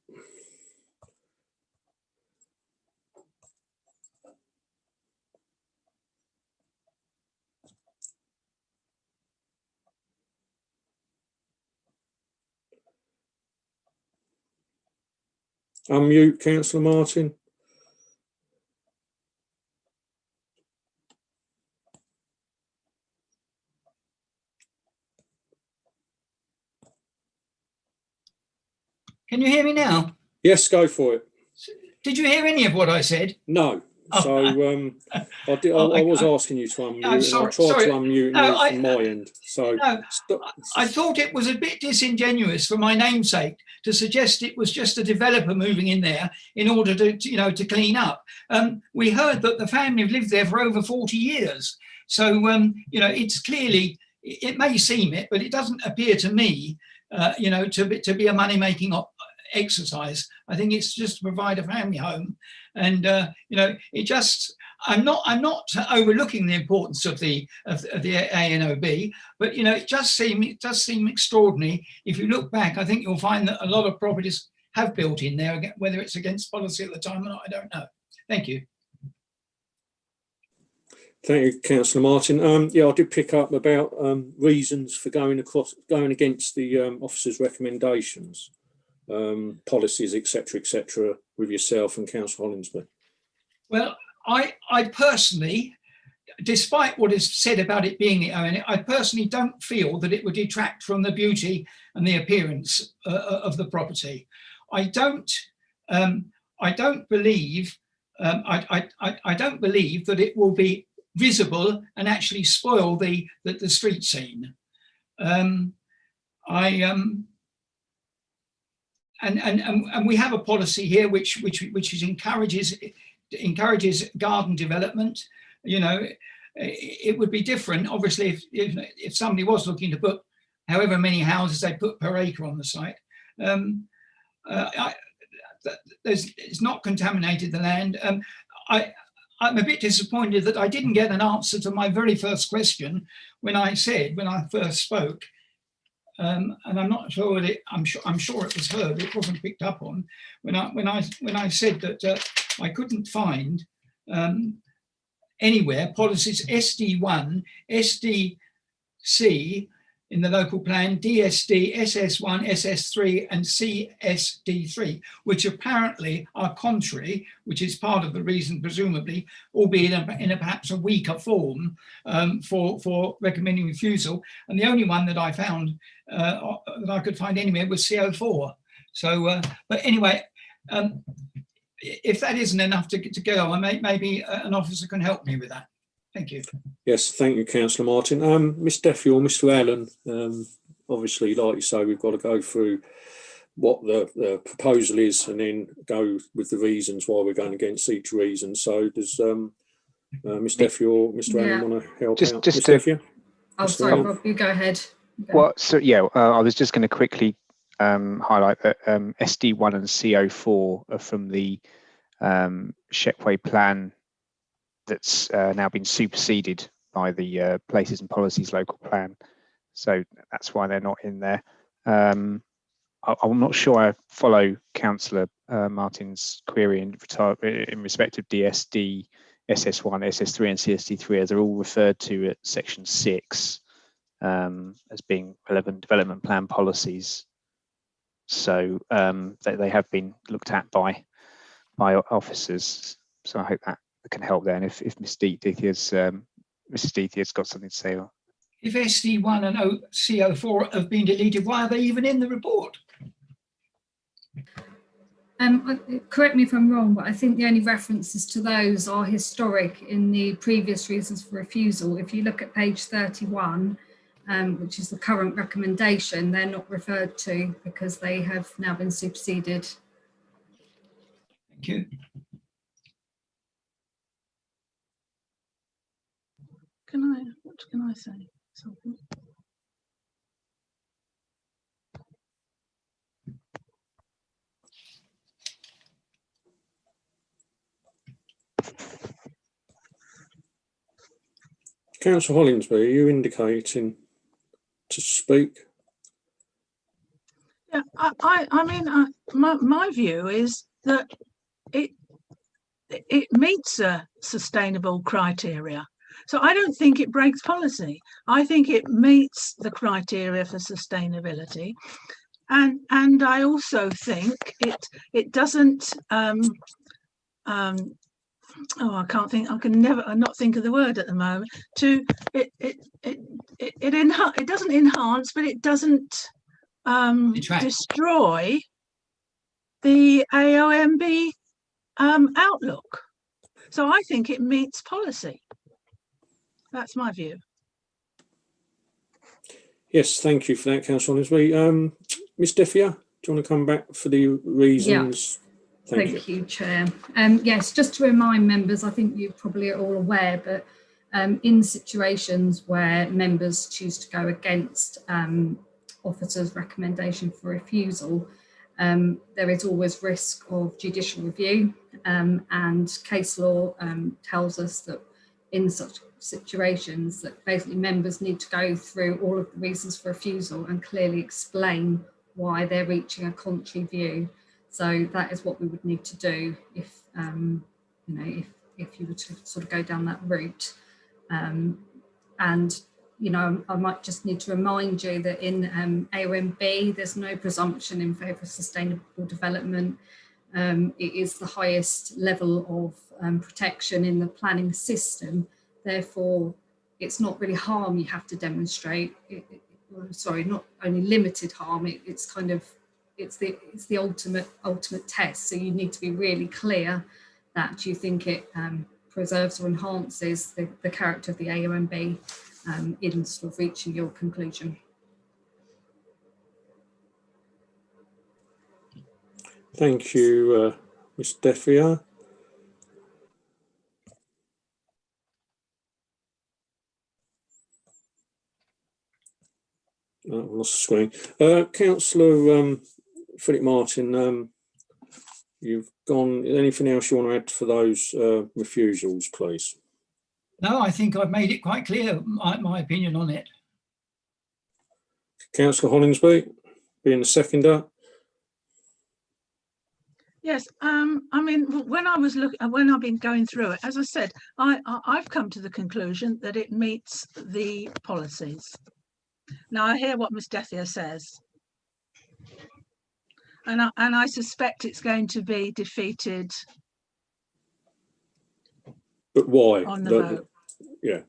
Unmute, Councillor Martin. Can you hear me now? Yes, go for it. Did you hear any of what I said? No. So I was asking you to unmute, and I tried to unmute from my end. So I thought it was a bit disingenuous for my namesake to suggest it was just a developer moving in there in order to clean up. We heard that the family have lived there for over 40 years. So it's clearly, it may seem it, but it doesn't appear to me, to be a money-making exercise. I think it's just to provide a family home, and it just. I'm not overlooking the importance of the ANOB, but it does seem extraordinary. If you look back, I think you'll find that a lot of properties have built in there. Whether it's against policy at the time or not, I don't know. Thank you. Thank you, Councillor Martin. Yeah, I did pick up about reasons for going against the officer's recommendations, policies, etc., with yourself and Councillor Hollingsby. Well, I personally, despite what is said about it being the ONB, I personally don't feel that it would detract from the beauty and the appearance of the property. I don't believe that it will be visible and actually spoil the street scene. And we have a policy here which encourages garden development. It would be different, obviously, if somebody was looking to put however many houses they put per acre on the site. It's not contaminated the land. I'm a bit disappointed that I didn't get an answer to my very first question when I first spoke. And I'm not sure that I'm sure it was heard. It wasn't picked up on when I said that I couldn't find anywhere policies SD1, SDC in the local plan, DSD, SS1, SS3, and CSD3, which apparently are contrary, which is part of the reason, presumably, albeit in a perhaps a weaker form for recommending refusal. And the only one that I found, that I could find anywhere, was CO4. So, but anyway, if that isn't enough to go, maybe an officer can help me with that. Thank you. Yes, thank you, Councillor Martin. Ms Duffy or Mr Allen, obviously, like you say, we've got to go through what the proposal is and then go with the reasons why we're going against each reason. So does Ms Duffy or Mr Allen want to help out? Oh, sorry, Rob, you go ahead. Well, so yeah, I was just going to quickly highlight that SD1 and CO4 are from the Shepway plan that's now been superseded by the Places and Policies local plan. So that's why they're not in there. I'm not sure I follow Councillor Martin's query in respect of DSD, SS1, SS3 and CSD3, as they're all referred to at section 6 as being relevant development plan policies. So they have been looked at by officers. So I hope that can help there. And if Mrs. Deethier's got something to say. If SD1 and CO4 have been deleted, why are they even in the report? Correct me if I'm wrong, but I think the only references to those are historic in the previous reasons for refusal. If you look at page 31, which is the current recommendation, they're not referred to because they have now been superseded. Thank you. What can I say? Something. Councillor Hollingsby, are you indicating to speak? Yeah, I mean, my view is that it meets a sustainable criteria. So I don't think it breaks policy. I think it meets the criteria for sustainability. And I also think it doesn't I can't think. I can never not think of the word at the moment. It doesn't enhance, but it doesn't destroy the AONB outlook. So I think it meets policy. That's my view. Yes, thank you for that, Councillor Hollingsby. Ms. Defier, do you want to come back for the reasons? Yeah. Thank you, Chair. Yes, just to remind members, I think you probably are all aware, but in situations where members choose to go against officers' recommendation for refusal, there is always risk of judicial review, and case law tells us that in such situations that basically members need to go through all of the reasons for refusal and clearly explain why they're reaching a contrary view. So that is what we would need to do if if you were to sort of go down that route. And I might just need to remind you that in AONB there's no presumption in favour of sustainable development. It is the highest level of protection in the planning system. Therefore, it's not really harm you have to demonstrate. Not only limited harm. It's the ultimate test. So you need to be really clear that you think it preserves or enhances the character of the AONB in sort of reaching your conclusion. Thank you, Ms. Defier. Lost the screen. Councillor Philip Martin, you've gone. Anything else you want to add for those refusals, please? No, I think I've made it quite clear my opinion on it. Councillor Hollingsby, being the seconder. Yes, I mean, when I've been going through it, as I said, I've come to the conclusion that it meets the policies. Now I hear what Ms. Defier says, and I suspect it's going to be defeated. But why? On the vote. Yeah.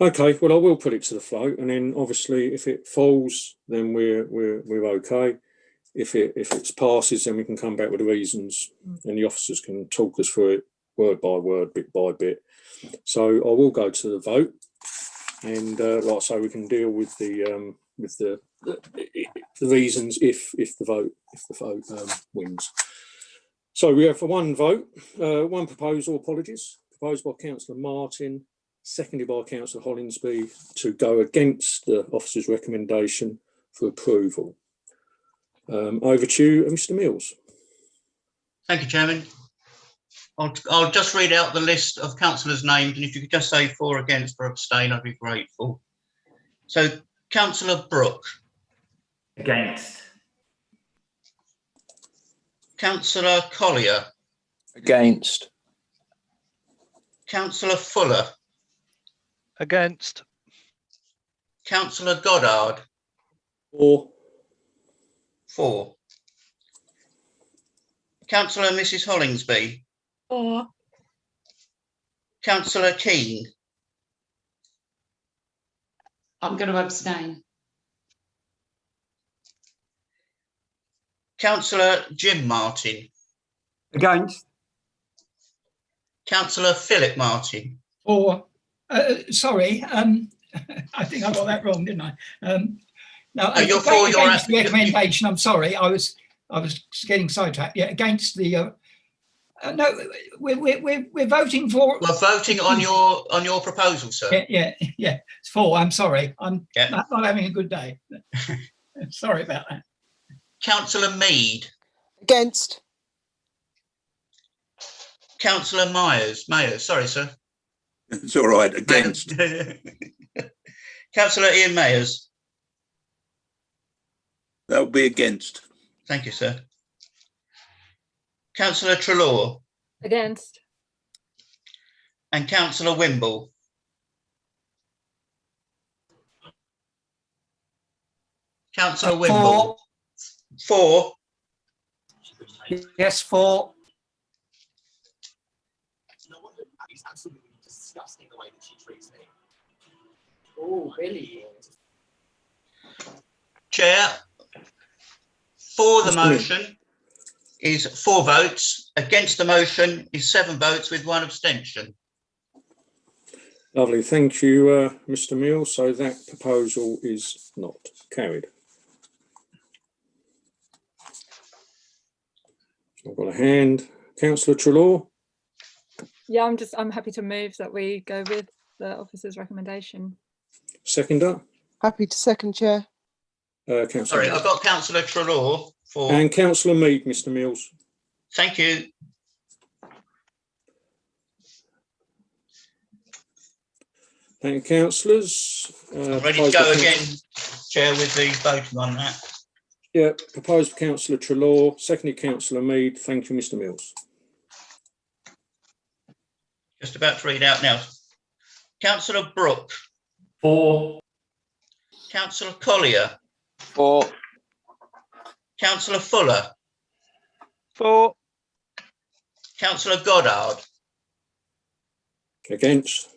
Okay, well, I will put it to the float, and then obviously if it falls, then we're okay. If it passes, then we can come back with the reasons, and the officers can talk us through it word by word, bit by bit. So I will go to the vote, and like I say, we can deal with the the reasons if the vote wins. So we have for one vote, one proposal, apologies, proposed by Councillor Martin, seconded by Councillor Hollingsby, to go against the officer's recommendation for approval. Over to you, Mr. Mills. Thank you, Chairman. I'll just read out the list of councillors named, and if you could just say for, against, or abstain, I'd be grateful. So, Councillor Brooke. Against. Councillor Collier. Against. Councillor Fuller. Against. Councillor Goddard. For. Councillor Mrs. Hollingsby. For. Councillor Keane. I'm going to abstain. Councillor Jim Martin. Against. Councillor Philip Martin. Or, sorry, I think I got that wrong, didn't I? No, you're for your against the recommendation. I'm sorry, I was getting sidetracked. Yeah, against the. No, we're voting for. We're voting on your proposal, sir. Yeah. It's for. I'm sorry. I'm not having a good day. Sorry about that. Councillor Mead. Against. Councillor Myers. Sorry, sir. It's all right. Against. Councillor Ian Mayers. That would be against. Thank you, sir. Councillor Treloar. Against. And Councillor Wimble. Councillor Wimble. For. Yes, for. It's absolutely disgusting the way that she treats me. Oh, really? Chair, for the motion is 4 votes. Against the motion is 7 votes with 1 abstention. Lovely, thank you, Mr. Mills. So that proposal is not carried. I've got a hand. Councillor Treloar. Yeah, I'm happy to move that we go with the officer's recommendation. Seconder. Happy to second, Chair. Councillor. Sorry, I've got Councillor Treloar for. And Councillor Mead, Mr. Mills. Thank you. Thank you, councillors. I'm ready to go again, Chair, with the voting on that. Yeah, proposed for Councillor Treloar, seconded Councillor Mead. Thank you, Mr. Mills. Just about to read out now. Councillor Brooke. For. Councillor Collier. For. Councillor Fuller. For. Councillor Goddard. Against.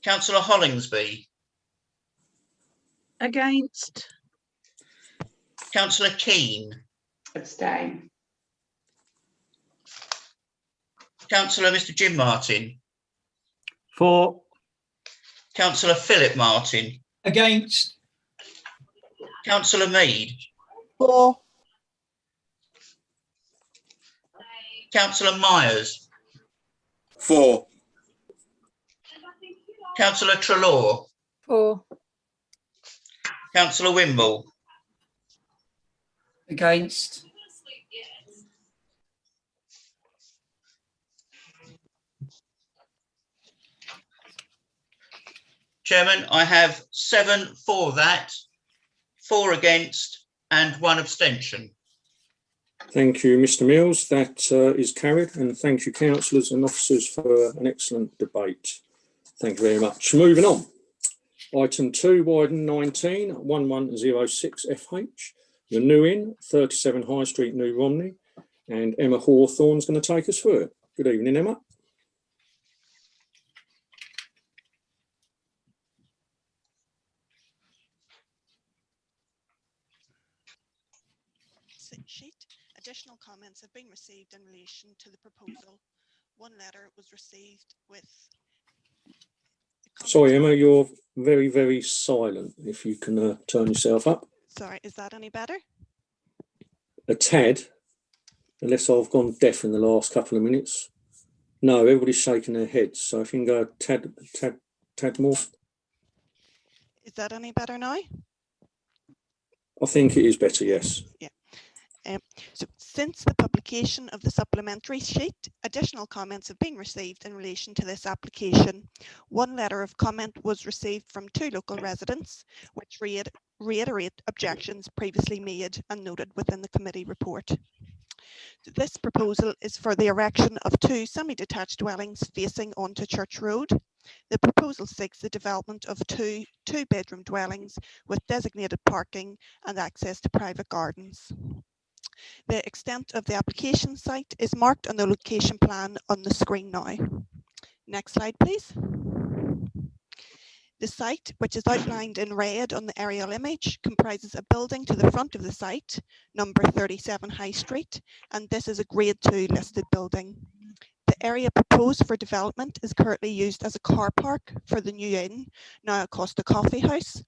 Councillor Hollingsby. Against. Councillor Keane. Abstain. Councillor Mr. Jim Martin. For. Councillor Philip Martin. Against. Councillor Mead. For. Councillor Myers. For. Councillor Treloar. For. Councillor Wimble. Against. Chairman, I have 7 for that, 4 against, and 1 abstention. Thank you, Mr. Mills. That is carried, and thank you, councillors and officers, for an excellent debate. Thank you very much. Moving on. Item 2, Wyden 19 1106 FH. The New Inn, 37 High Street, New Romney, and Emma Hawthorne's going to take us through it. Good evening, Emma. Sheet. Additional comments have been received in relation to the proposal. One letter was received with. Sorry, Emma, you're very, very silent. If you can turn yourself up. Sorry, is that any better? A tad, unless I've gone deaf in the last couple of minutes. No, everybody's shaking their heads. So if you can go a tad more. Is that any better now? I think it is better, yes. Yeah. So since the publication of the supplementary sheet, additional comments have been received in relation to this application. One letter of comment was received from 2 local residents, which reiterate objections previously made and noted within the committee report. This proposal is for the erection of 2 semi-detached dwellings facing onto Church Road. The proposal seeks the development of 2 two-bedroom dwellings with designated parking and access to private gardens. The extent of the application site is marked on the location plan on the screen now. Next slide, please. The site, which is outlined in red on the aerial image, comprises a building to the front of the site, number 37 High Street, and this is a Grade 2 listed building. The area proposed for development is currently used as a car park for the New Inn, now a Costa Coffee House,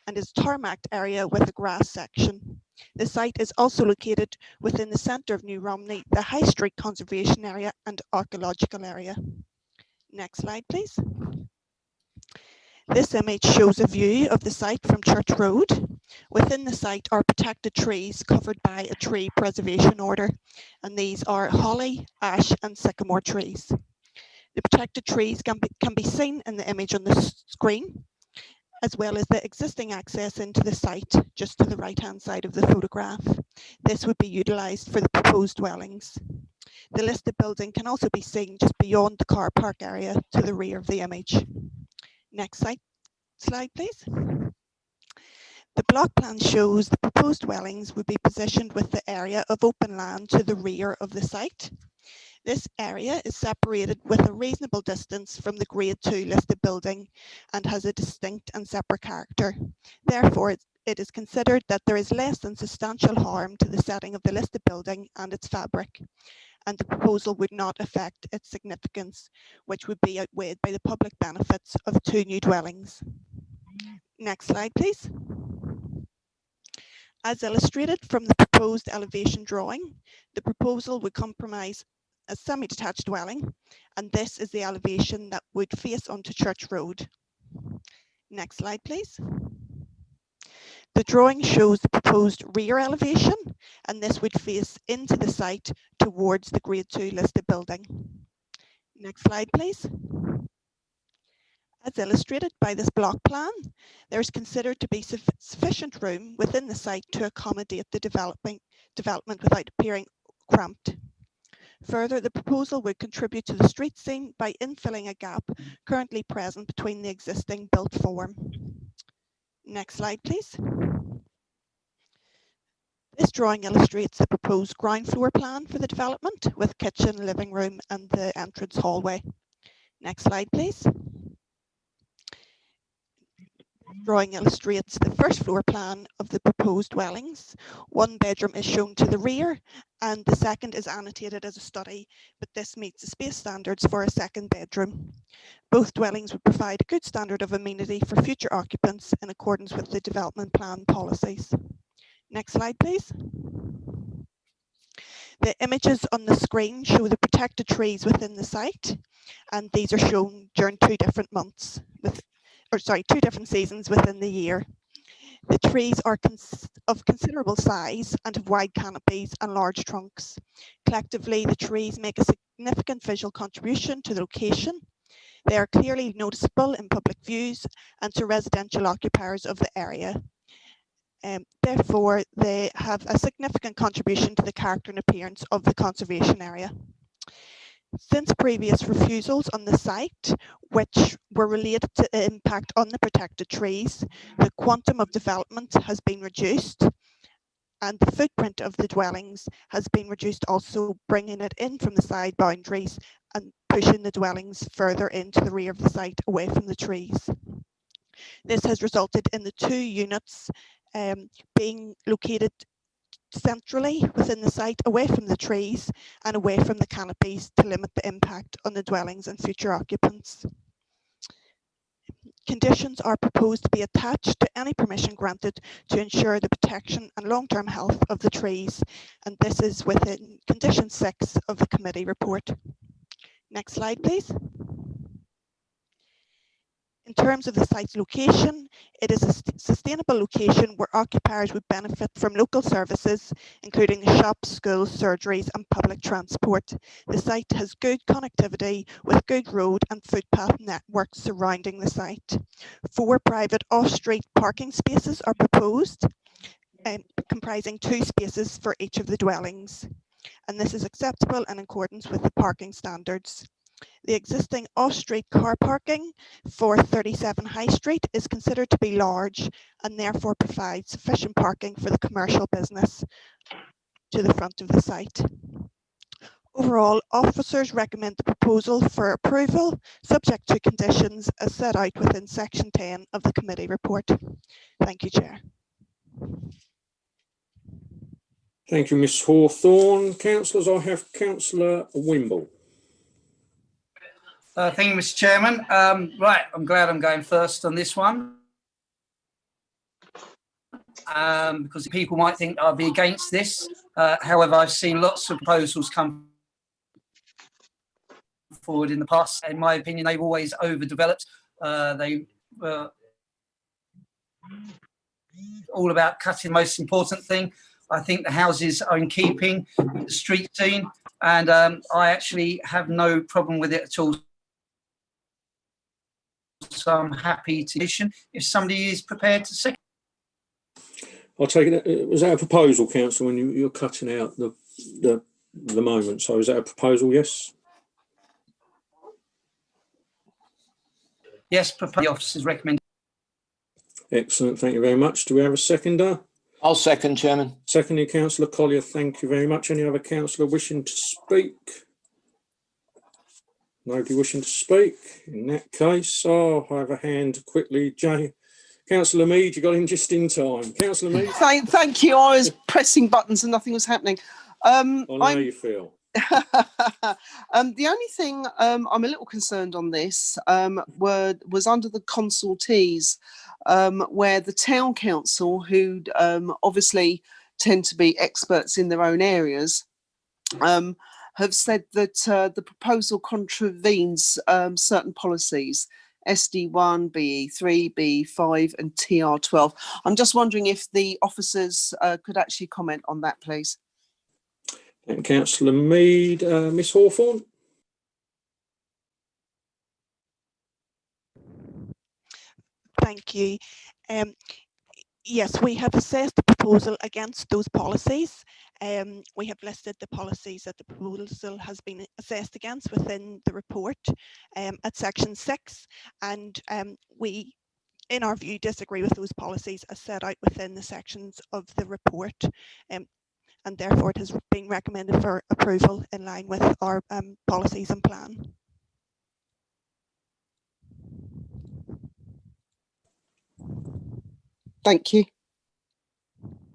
and is tarmacked area with a grass section. The site is also located within the centre of New Romney, the High Street Conservation Area and Archaeological Area. Next slide, please. This image shows a view of the site from Church Road. Within the site are protected trees covered by a tree preservation order, and these are holly, ash and sycamore trees. The protected trees can be seen in the image on the screen, as well as the existing access into the site just to the right-hand side of the photograph. This would be utilised for the proposed dwellings. The listed building can also be seen just beyond the car park area to the rear of the image. Next slide, please. The block plan shows the proposed dwellings would be positioned with the area of open land to the rear of the site. This area is separated with a reasonable distance from the Grade 2 listed building and has a distinct and separate character. Therefore, it is considered that there is less than substantial harm to the setting of the listed building and its fabric, and the proposal would not affect its significance, which would be outweighed by the public benefits of 2 new dwellings. Next slide, please. As illustrated from the proposed elevation drawing, the proposal would comprise a semi-detached dwelling, and this is the elevation that would face onto Church Road. Next slide, please. The drawing shows the proposed rear elevation, and this would face into the site towards the Grade 2 listed building. Next slide, please. As illustrated by this block plan, there is considered to be sufficient room within the site to accommodate the development without appearing cramped. Further, the proposal would contribute to the street scene by infilling a gap currently present between the existing built form. Next slide, please. This drawing illustrates the proposed ground floor plan for the development with kitchen, living room and the entrance hallway. Next slide, please. Drawing illustrates the first floor plan of the proposed dwellings. One bedroom is shown to the rear and the second is annotated as a study, but this meets the space standards for a second bedroom. Both dwellings would provide a good standard of amenity for future occupants in accordance with the development plan policies. Next slide, please. The images on the screen show the protected trees within the site, and these are shown during 2 different months, 2 different seasons within the year. The trees are of considerable size and have wide canopies and large trunks. Collectively, the trees make a significant visual contribution to the location. They are clearly noticeable in public views and to residential occupiers of the area. Therefore, they have a significant contribution to the character and appearance of the conservation area. Since previous refusals on the site, which were related to the impact on the protected trees, the quantum of development has been reduced and the footprint of the dwellings has been reduced, also bringing it in from the side boundaries and pushing the dwellings further into the rear of the site away from the trees. This has resulted in the 2 units being located centrally within the site, away from the trees and away from the canopies to limit the impact on the dwellings and future occupants. Conditions are proposed to be attached to any permission granted to ensure the protection and long-term health of the trees, and this is within condition 6 of the committee report. Next slide, please. In terms of the site's location, it is a sustainable location where occupiers would benefit from local services, including shops, schools, surgeries and public transport. The site has good connectivity with good road and footpath networks surrounding the site. 4 private off-street parking spaces are proposed, comprising 2 spaces for each of the dwellings. And this is acceptable in accordance with the parking standards. The existing off-street car parking for 37 High Street is considered to be large and therefore provides sufficient parking for the commercial business to the front of the site. Overall, officers recommend the proposal for approval, subject to conditions as set out within section 10 of the committee report. Thank you, Chair. Thank you, Ms Hawthorne. Councillors, I have Councillor Wimble. Thank you, Mr. Chairman. Right, I'm glad I'm going first on this one. Because people might think I'll be against this. However, I've seen lots of proposals come forward in the past. In my opinion, they've always overdeveloped. They were all about cutting the most important thing. I think the houses are in keeping with the street scene, and I actually have no problem with it at all. So I'm happy to listen if somebody is prepared to second. I'll take it. Was that a proposal, Councillor, when you're cutting out the moment? So is that a proposal, yes? Yes, the officer's recommend. Excellent, thank you very much. Do we have a seconder? I'll second, Chairman. Seconded, Councillor Collier, thank you very much. Any other councillor wishing to speak? Nobody wishing to speak. In that case, I have a hand quickly. Councillor Mead, you got in just in time. Councillor Mead. Thank you. I was pressing buttons and nothing was happening. I know how you feel. The only thing I'm a little concerned on this was under the consultees, where the town council, who obviously tend to be experts in their own areas, have said that the proposal contravenes certain policies, SD1, BE3, BE5 and TR12. I'm just wondering if the officers could actually comment on that, please. And Councillor Mead, Miss Hawthorne. Thank you. Yes, we have assessed the proposal against those policies. We have listed the policies that the proposal has been assessed against within the report at section 6, and we, in our view, disagree with those policies as set out within the sections of the report, and therefore it has been recommended for approval in line with our policies and plan. Thank you.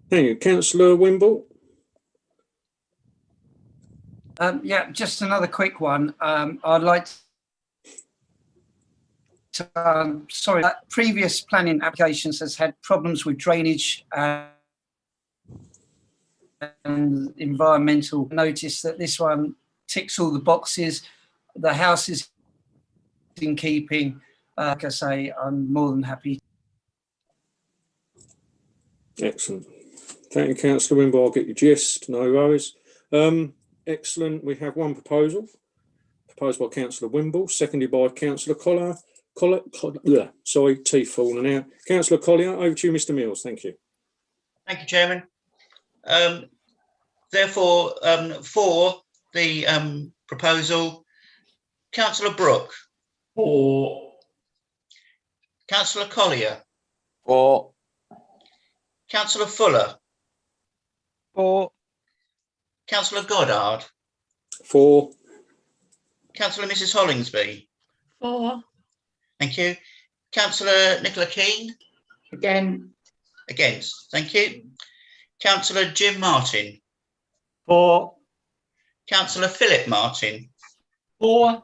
Thank you. Councillor Wimble. Yeah, just another quick one. I'd like to, sorry, previous planning applications has had problems with drainage and environmental. Notice that this one ticks all the boxes. The house is in keeping. Like I say, I'm more than happy. Excellent. Thank you, Councillor Wimble. I'll get your gist. No worries. Excellent. We have one proposal. Proposed by Councillor Wimble, seconded by Councillor Collier. Sorry, teeth falling out. Councillor Collier, over to you, Mr. Mills. Thank you. Thank you, Chairman. Therefore, for the proposal, Councillor Brooke. For. Councillor Collier. For. Councillor Fuller. For. Councillor Goddard. For. Councillor Mrs Hollingsby. For. Thank you. Councillor Nicola Keane. Again. Against. Thank you. Councillor Jim Martin. For. Councillor Philip Martin. For.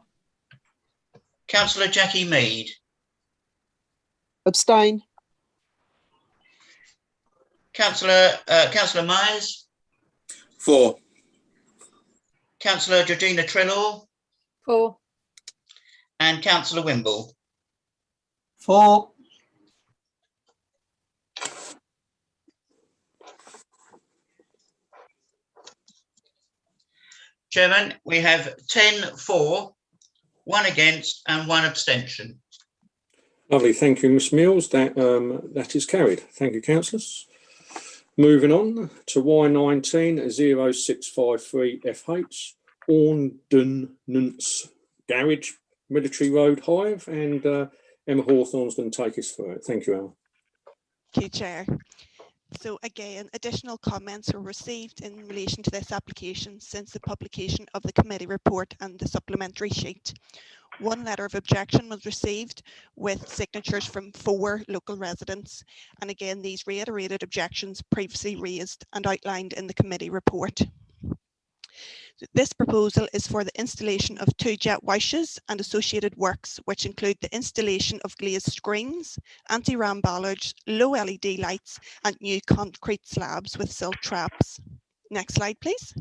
Councillor Jackie Mead. Abstain. Councillor Myers, 4. Councillor Georgina Trelaw, 4. and Councillor Wimble. 4. Chairman, we have 10 for, 1 against and 1 abstention. Lovely, thank you, Ms Mills. That is carried. Thank you, councillors. Moving on to Y19 0653 FH, Ordnance Garage, Military Road, Hive, and Emma Hawthorne's going to take us through it. Thank you, Emma. Thank you, Chair. So again, additional comments were received in relation to this application since the publication of the committee report and the supplementary sheet. 1 letter of objection was received with signatures from 4 local residents. And again, these reiterated objections previously raised and outlined in the committee report. This proposal is for the installation of 2 jet washes and associated works, which include the installation of glazed screens, anti-ram bollards, low LED lights, and new concrete slabs with silt traps. Next slide, please.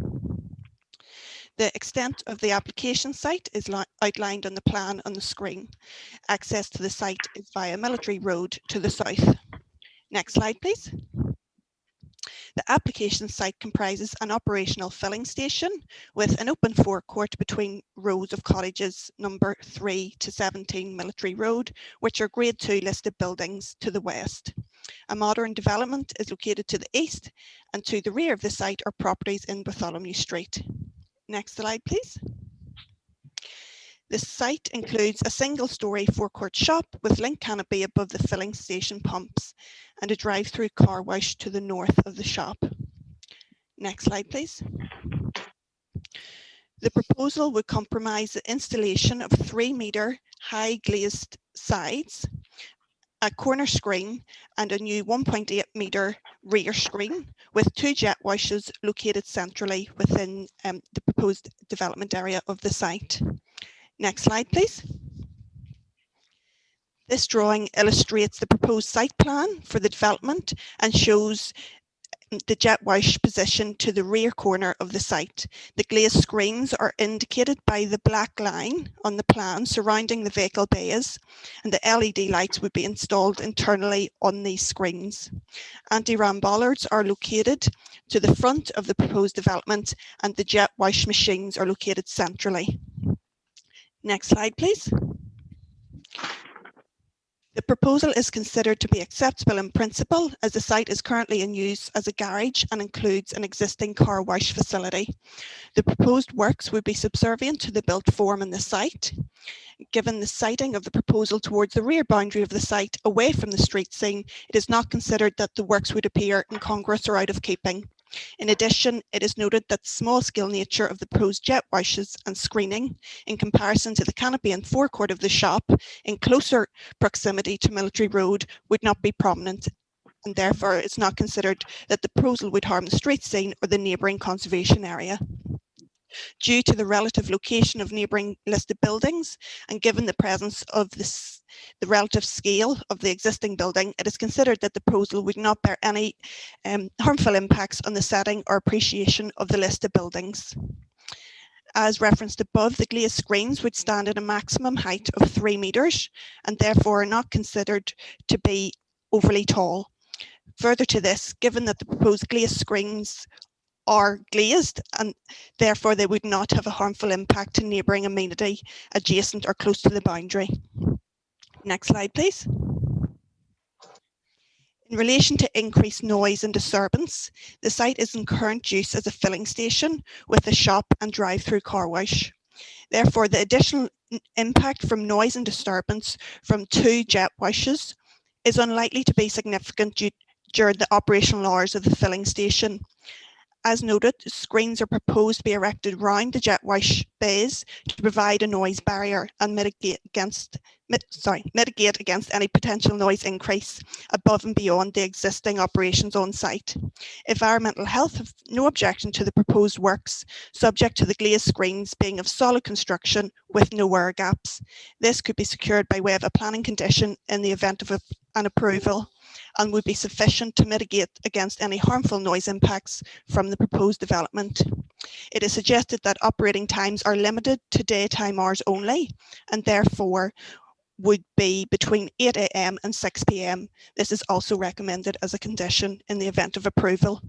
The extent of the application site is outlined on the plan on the screen. Access to the site is via Military Road to the south. Next slide, please. The application site comprises an operational filling station with an open forecourt between rows of cottages number 3 to 17 Military Road, which are Grade 2 listed buildings to the west. A modern development is located to the east, and to the rear of the site are properties in Bartholomew Street. Next slide, please. The site includes a single-storey forecourt shop with link canopy above the filling station pumps and a drive-through car wash to the north of the shop. Next slide, please. The proposal would comprise the installation of 3-metre high glazed sides, a corner screen and a new 1.8-metre rear screen with 2 jet washes located centrally within the proposed development area of the site. Next slide, please. This drawing illustrates the proposed site plan for the development and shows the jet wash position to the rear corner of the site. The glazed screens are indicated by the black line on the plan surrounding the vehicle bays, and the LED lights would be installed internally on these screens. Anti-ram bollards are located to the front of the proposed development, and the jet wash machines are located centrally. Next slide, please. The proposal is considered to be acceptable in principle as the site is currently in use as a garage and includes an existing car wash facility. The proposed works would be subservient to the built form in the site. Given the siting of the proposal towards the rear boundary of the site away from the street scene, it is not considered that the works would appear incongruous or out of keeping. In addition, it is noted that the small-scale nature of the proposed jet washes and screening in comparison to the canopy and forecourt of the shop in closer proximity to Military Road would not be prominent, and therefore it's not considered that the proposal would harm the street scene or the neighbouring conservation area. Due to the relative location of neighbouring listed buildings and given the presence of the relative scale of the existing building, it is considered that the proposal would not bear any harmful impacts on the setting or appreciation of the listed buildings. As referenced above, the glazed screens would stand at a maximum height of 3 metres and therefore are not considered to be overly tall. Further to this, given that the proposed glazed screens are glazed and therefore they would not have a harmful impact to neighbouring amenity adjacent or close to the boundary. Next slide, please. In relation to increased noise and disturbance, the site is in current use as a filling station with a shop and drive-through car wash. Therefore, the additional impact from noise and disturbance from 2 jet washes is unlikely to be significant during the operational hours of the filling station, As noted, screens are proposed to be erected around the jet wash bays to provide a noise barrier and mitigate against any potential noise increase above and beyond the existing operations on site. Environmental Health have no objection to the proposed works, subject to the glazed screens being of solid construction with no air gaps. This could be secured by way of a planning condition in the event of an approval, and would be sufficient to mitigate against any harmful noise impacts from the proposed development. It is suggested that operating times are limited to daytime hours only, and therefore would be between 8 AM and 6 PM. This is also recommended as a condition in the event of approval.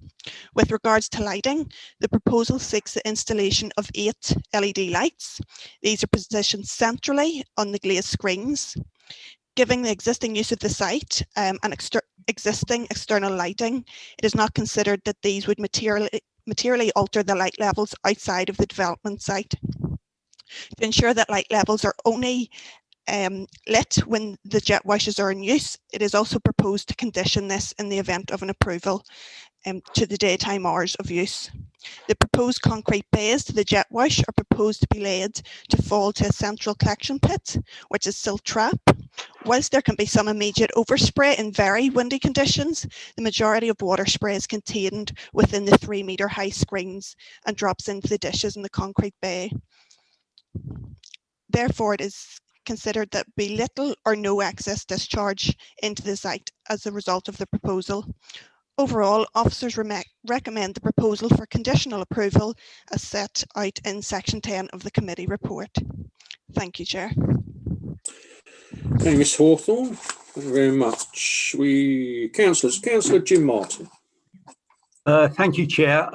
With regards to lighting, the proposal seeks the installation of 8 LED lights. These are positioned centrally on the glazed screens. Given the existing use of the site and existing external lighting, it is not considered that these would materially alter the light levels outside of the development site. To ensure that light levels are only lit when the jet washes are in use, it is also proposed to condition this in the event of an approval to the daytime hours of use. The proposed concrete bays to the jet wash are proposed to be laid to fall to a central collection pit, which is silt trap. Whilst there can be some immediate overspray in very windy conditions, the majority of water spray is contained within the 3-metre high screens and drops into the dishes in the concrete bay. Therefore, it is considered that be little or no excess discharge into the site as a result of the proposal. Overall, officers recommend the proposal for conditional approval as set out in section 10 of the committee report. Thank you, Chair. Okay, Ms Hawthorne, thank you very much. Councillor Jim Martin. Thank you, Chair.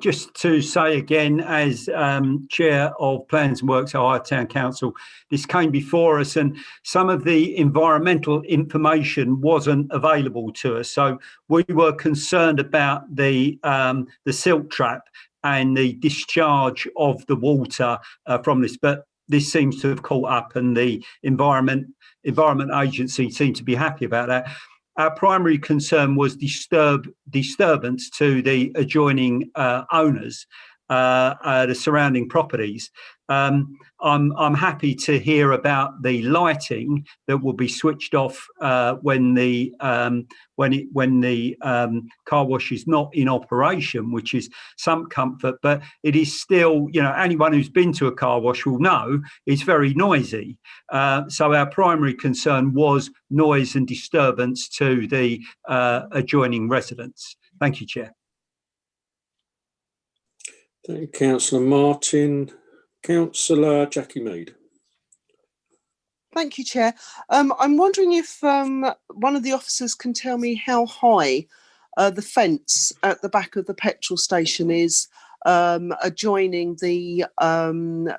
Just to say again, as Chair of Plans and Works at Higher Town Council, this came before us and some of the environmental information wasn't available to us. So we were concerned about the silt trap and the discharge of the water from this, but this seems to have caught up and the Environment Agency seemed to be happy about that. Our primary concern was disturbance to the adjoining owners, the surrounding properties. I'm happy to hear about the lighting that will be switched off when the car wash is not in operation, which is some comfort. But it is still, you know, anyone who's been to a car wash will know it's very noisy. So our primary concern was noise and disturbance to the adjoining residents. Thank you, Chair. Thank you, Councillor Martin. Councillor Jackie Mead. Thank you, Chair. I'm wondering if one of the officers can tell me how high the fence at the back of the petrol station is adjoining the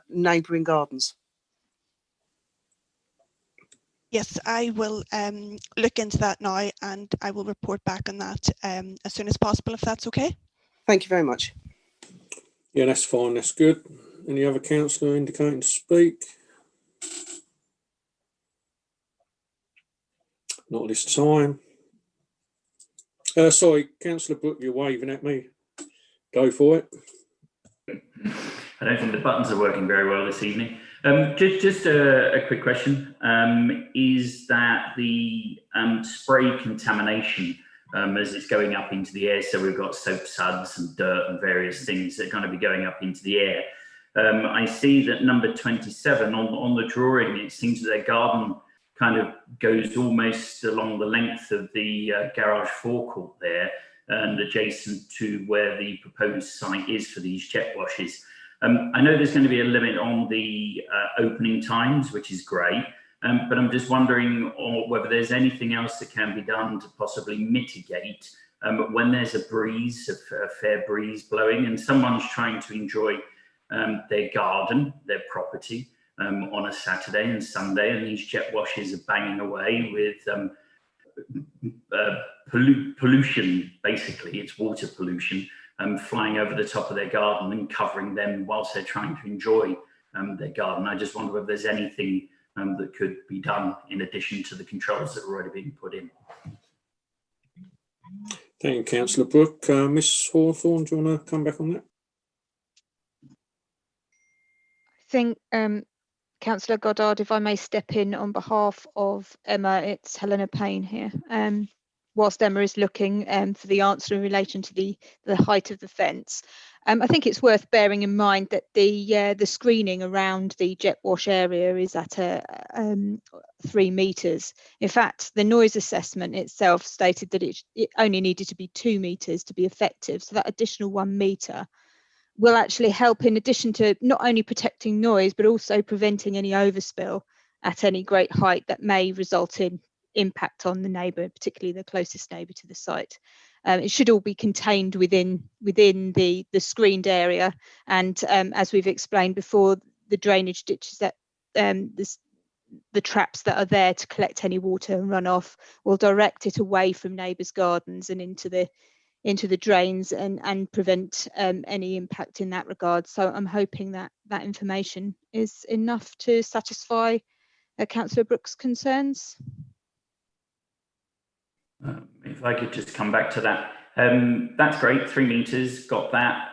neighbouring gardens. Yes, I will look into that now and I will report back on that as soon as possible, if that's okay. Thank you very much. Yeah, that's fine, that's good. Any other councillor indicating to speak? Not this time. Sorry, Councillor Brooke, you're waving at me. Go for it. I don't think the buttons are working very well this evening. Just a quick question. Is that the spray contamination as it's going up into the air? So we've got soap suds and dirt and various things that are going to be going up into the air. I see that number 27 on the drawing, it seems that their garden kind of goes almost along the length of the garage forecourt there and adjacent to where the proposed site is for these jet washes. I know there's going to be a limit on the opening times, which is great, but I'm just wondering whether there's anything else that can be done to possibly mitigate when there's a breeze, a fair breeze blowing and someone's trying to enjoy their garden, their property on a Saturday and Sunday, and these jet washes are banging away with pollution, basically, it's water pollution, flying over the top of their garden and covering them whilst they're trying to enjoy their garden. I just wonder if there's anything that could be done in addition to the controls that are already being put in. Thank you, Councillor Brooke. Miss Hawthorne, do you want to come back on that? I think, Councillor Goddard, if I may step in on behalf of Emma, it's Helena Payne here. Whilst Emma is looking for the answer in relation to the height of the fence, I think it's worth bearing in mind that the screening around the jet wash area is at 3 metres. In fact, the noise assessment itself stated that it only needed to be 2 metres to be effective. So that additional 1 metre will actually help, in addition to not only protecting noise, but also preventing any overspill at any great height that may result in impact on the neighbour, particularly the closest neighbour to the site. It should all be contained within the screened area, and as we've explained before, the drainage ditches that the traps that are there to collect any water and runoff will direct it away from neighbours' gardens and into the drains and prevent any impact in that regard. So I'm hoping that that information is enough to satisfy Councillor Brooks' concerns. If I could just come back to that. That's great, 3 metres, got that.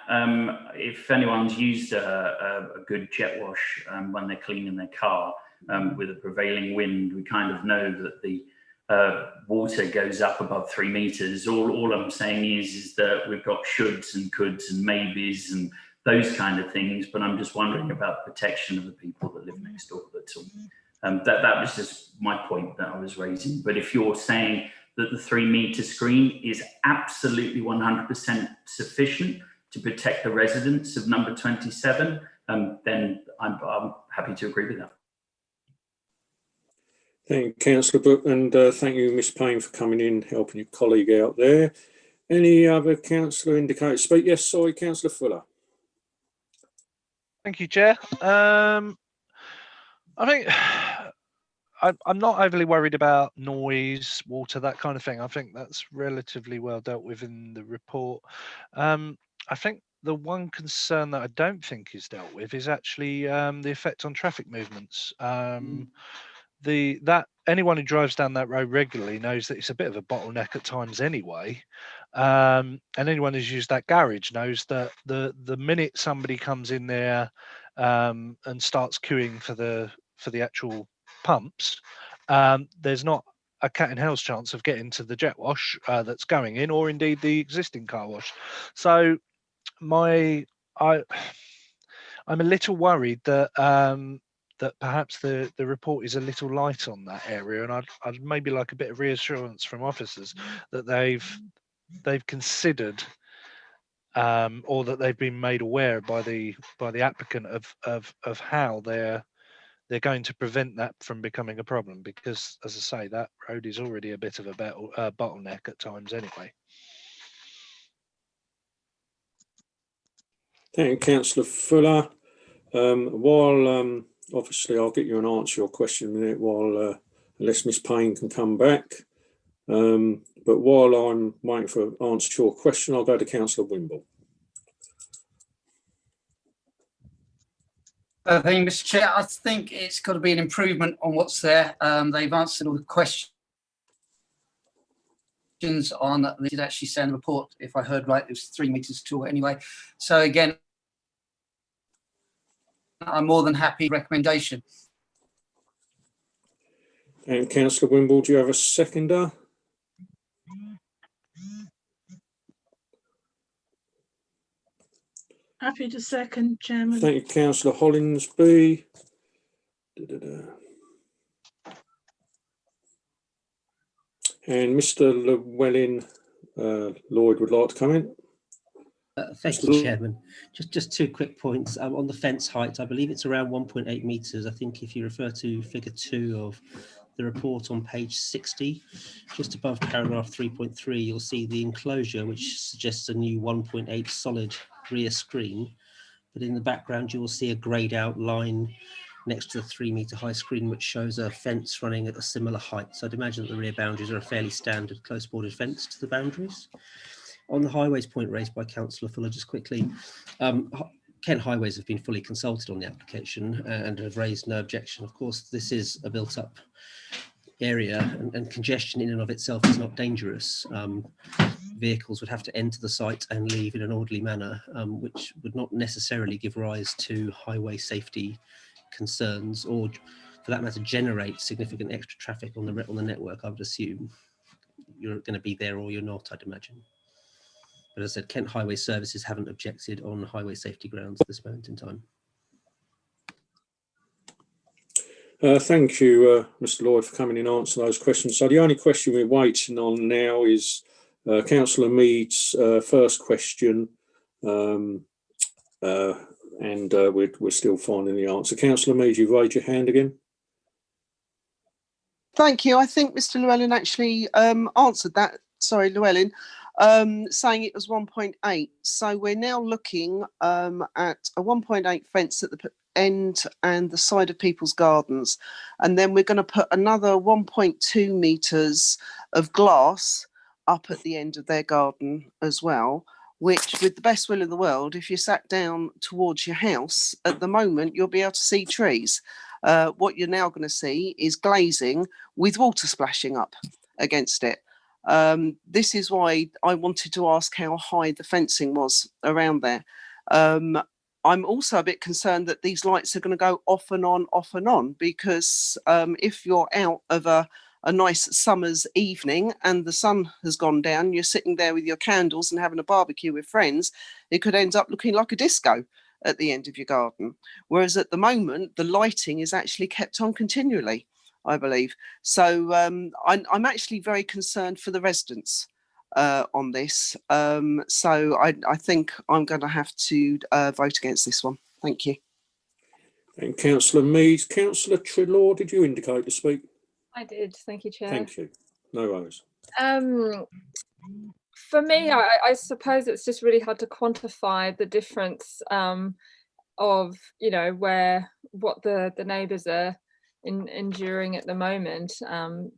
If anyone's used a good jet wash when they're cleaning their car with a prevailing wind, we kind of know that the water goes up above 3 metres. All I'm saying is that we've got shoulds and coulds and maybes and those kind of things, but I'm just wondering about the protection of the people that live next door. That's all. That was just my point that I was raising. But if you're saying that the 3 metre screen is absolutely 100% sufficient to protect the residents of number 27, then I'm happy to agree with that. Thank you, Councillor Brooke, and thank you, Miss Payne, for coming in, helping your colleague out there. Any other councillor indicate to speak? Yes, sorry, Councillor Fuller. Thank you, Chair. I think I'm not overly worried about noise, water, that kind of thing. I think that's relatively well dealt with in the report. I think the one concern that I don't think is dealt with is actually the effect on traffic movements. Anyone who drives down that road regularly knows that it's a bit of a bottleneck at times anyway. And anyone who's used that garage knows that the minute somebody comes in there and starts queuing for the actual pumps, there's not a cat in hell's chance of getting to the jet wash that's going in, or indeed the existing car wash. So I'm a little worried that that perhaps the report is a little light on that area, and I'd maybe like a bit of reassurance from officers that they've considered or that they've been made aware by the applicant of how they're going to prevent that from becoming a problem, because, as I say, that road is already a bit of a bottleneck at times anyway. Thank you, Councillor Fuller. While obviously I'll get you an answer to your question in a minute, while unless Miss Payne can come back. But while I'm waiting for an answer to your question, I'll go to Councillor Wimble. Thank you, Mr. Chair. I think it's got to be an improvement on what's there. They've answered all the questions on that. They did actually say in the report, if I heard right, it was 3 metres tall anyway. So again, I'm more than happy recommendation. And Councillor Wimble, do you have a seconder? Happy to second, Chairman. Thank you, Councillor Hollingsby. And Mr. Llewellyn Lloyd would like to come in. Thank you, Chairman. Just 2 quick points. On the fence height, I believe it's around 1.8 metres. I think if you refer to figure 2 of the report on page 60, just above paragraph 3.3, you'll see the enclosure, which suggests a new 1.8 solid rear screen. But in the background, you will see a greyed out line next to the 3 metre high screen, which shows a fence running at a similar height. So I'd imagine that the rear boundaries are a fairly standard close bordered fence to the boundaries. On the highways point raised by Councillor Fuller, just quickly, Kent Highways have been fully consulted on the application and have raised no objection. Of course, this is a built-up area, and congestion in and of itself is not dangerous. Vehicles would have to enter the site and leave in an orderly manner, which would not necessarily give rise to highway safety concerns, or for that matter generate significant extra traffic on the network. I would assume you're going to be there or you're not, I'd imagine. But as I said, Kent Highway Services haven't objected on highway safety grounds at this moment in time. Thank you, Mr. Lloyd, for coming in and answering those questions. So the only question we're waiting on now is Councillor Mead's first question, and we're still finding the answer. Councillor Mead, you've raised your hand again. Thank you. I think Mr. Llewellyn actually answered that. Sorry, Llewellyn, saying it was 1.8. So we're now looking at a 1.8 fence at the end and the side of people's gardens. And then we're going to put another 1.2 metres of glass up at the end of their garden as well, which, with the best will in the world, if you sat down towards your house at the moment, you'll be able to see trees. What you're now going to see is glazing with water splashing up against it. This is why I wanted to ask how high the fencing was around there. I'm also a bit concerned that these lights are going to go off and on, because if you're out of a nice summer's evening and the sun has gone down, you're sitting there with your candles and having a barbecue with friends, it could end up looking like a disco at the end of your garden. Whereas at the moment, the lighting is actually kept on continually, I believe. So I'm actually very concerned for the residents on this. So I think I'm going to have to vote against this one. Thank you. And Councillor Mead. Councillor Treloar, did you indicate to speak? I did. Thank you, Chair. Thank you. No worries. For me, I suppose it's just really hard to quantify the difference of, you know, what the neighbours are enduring at the moment,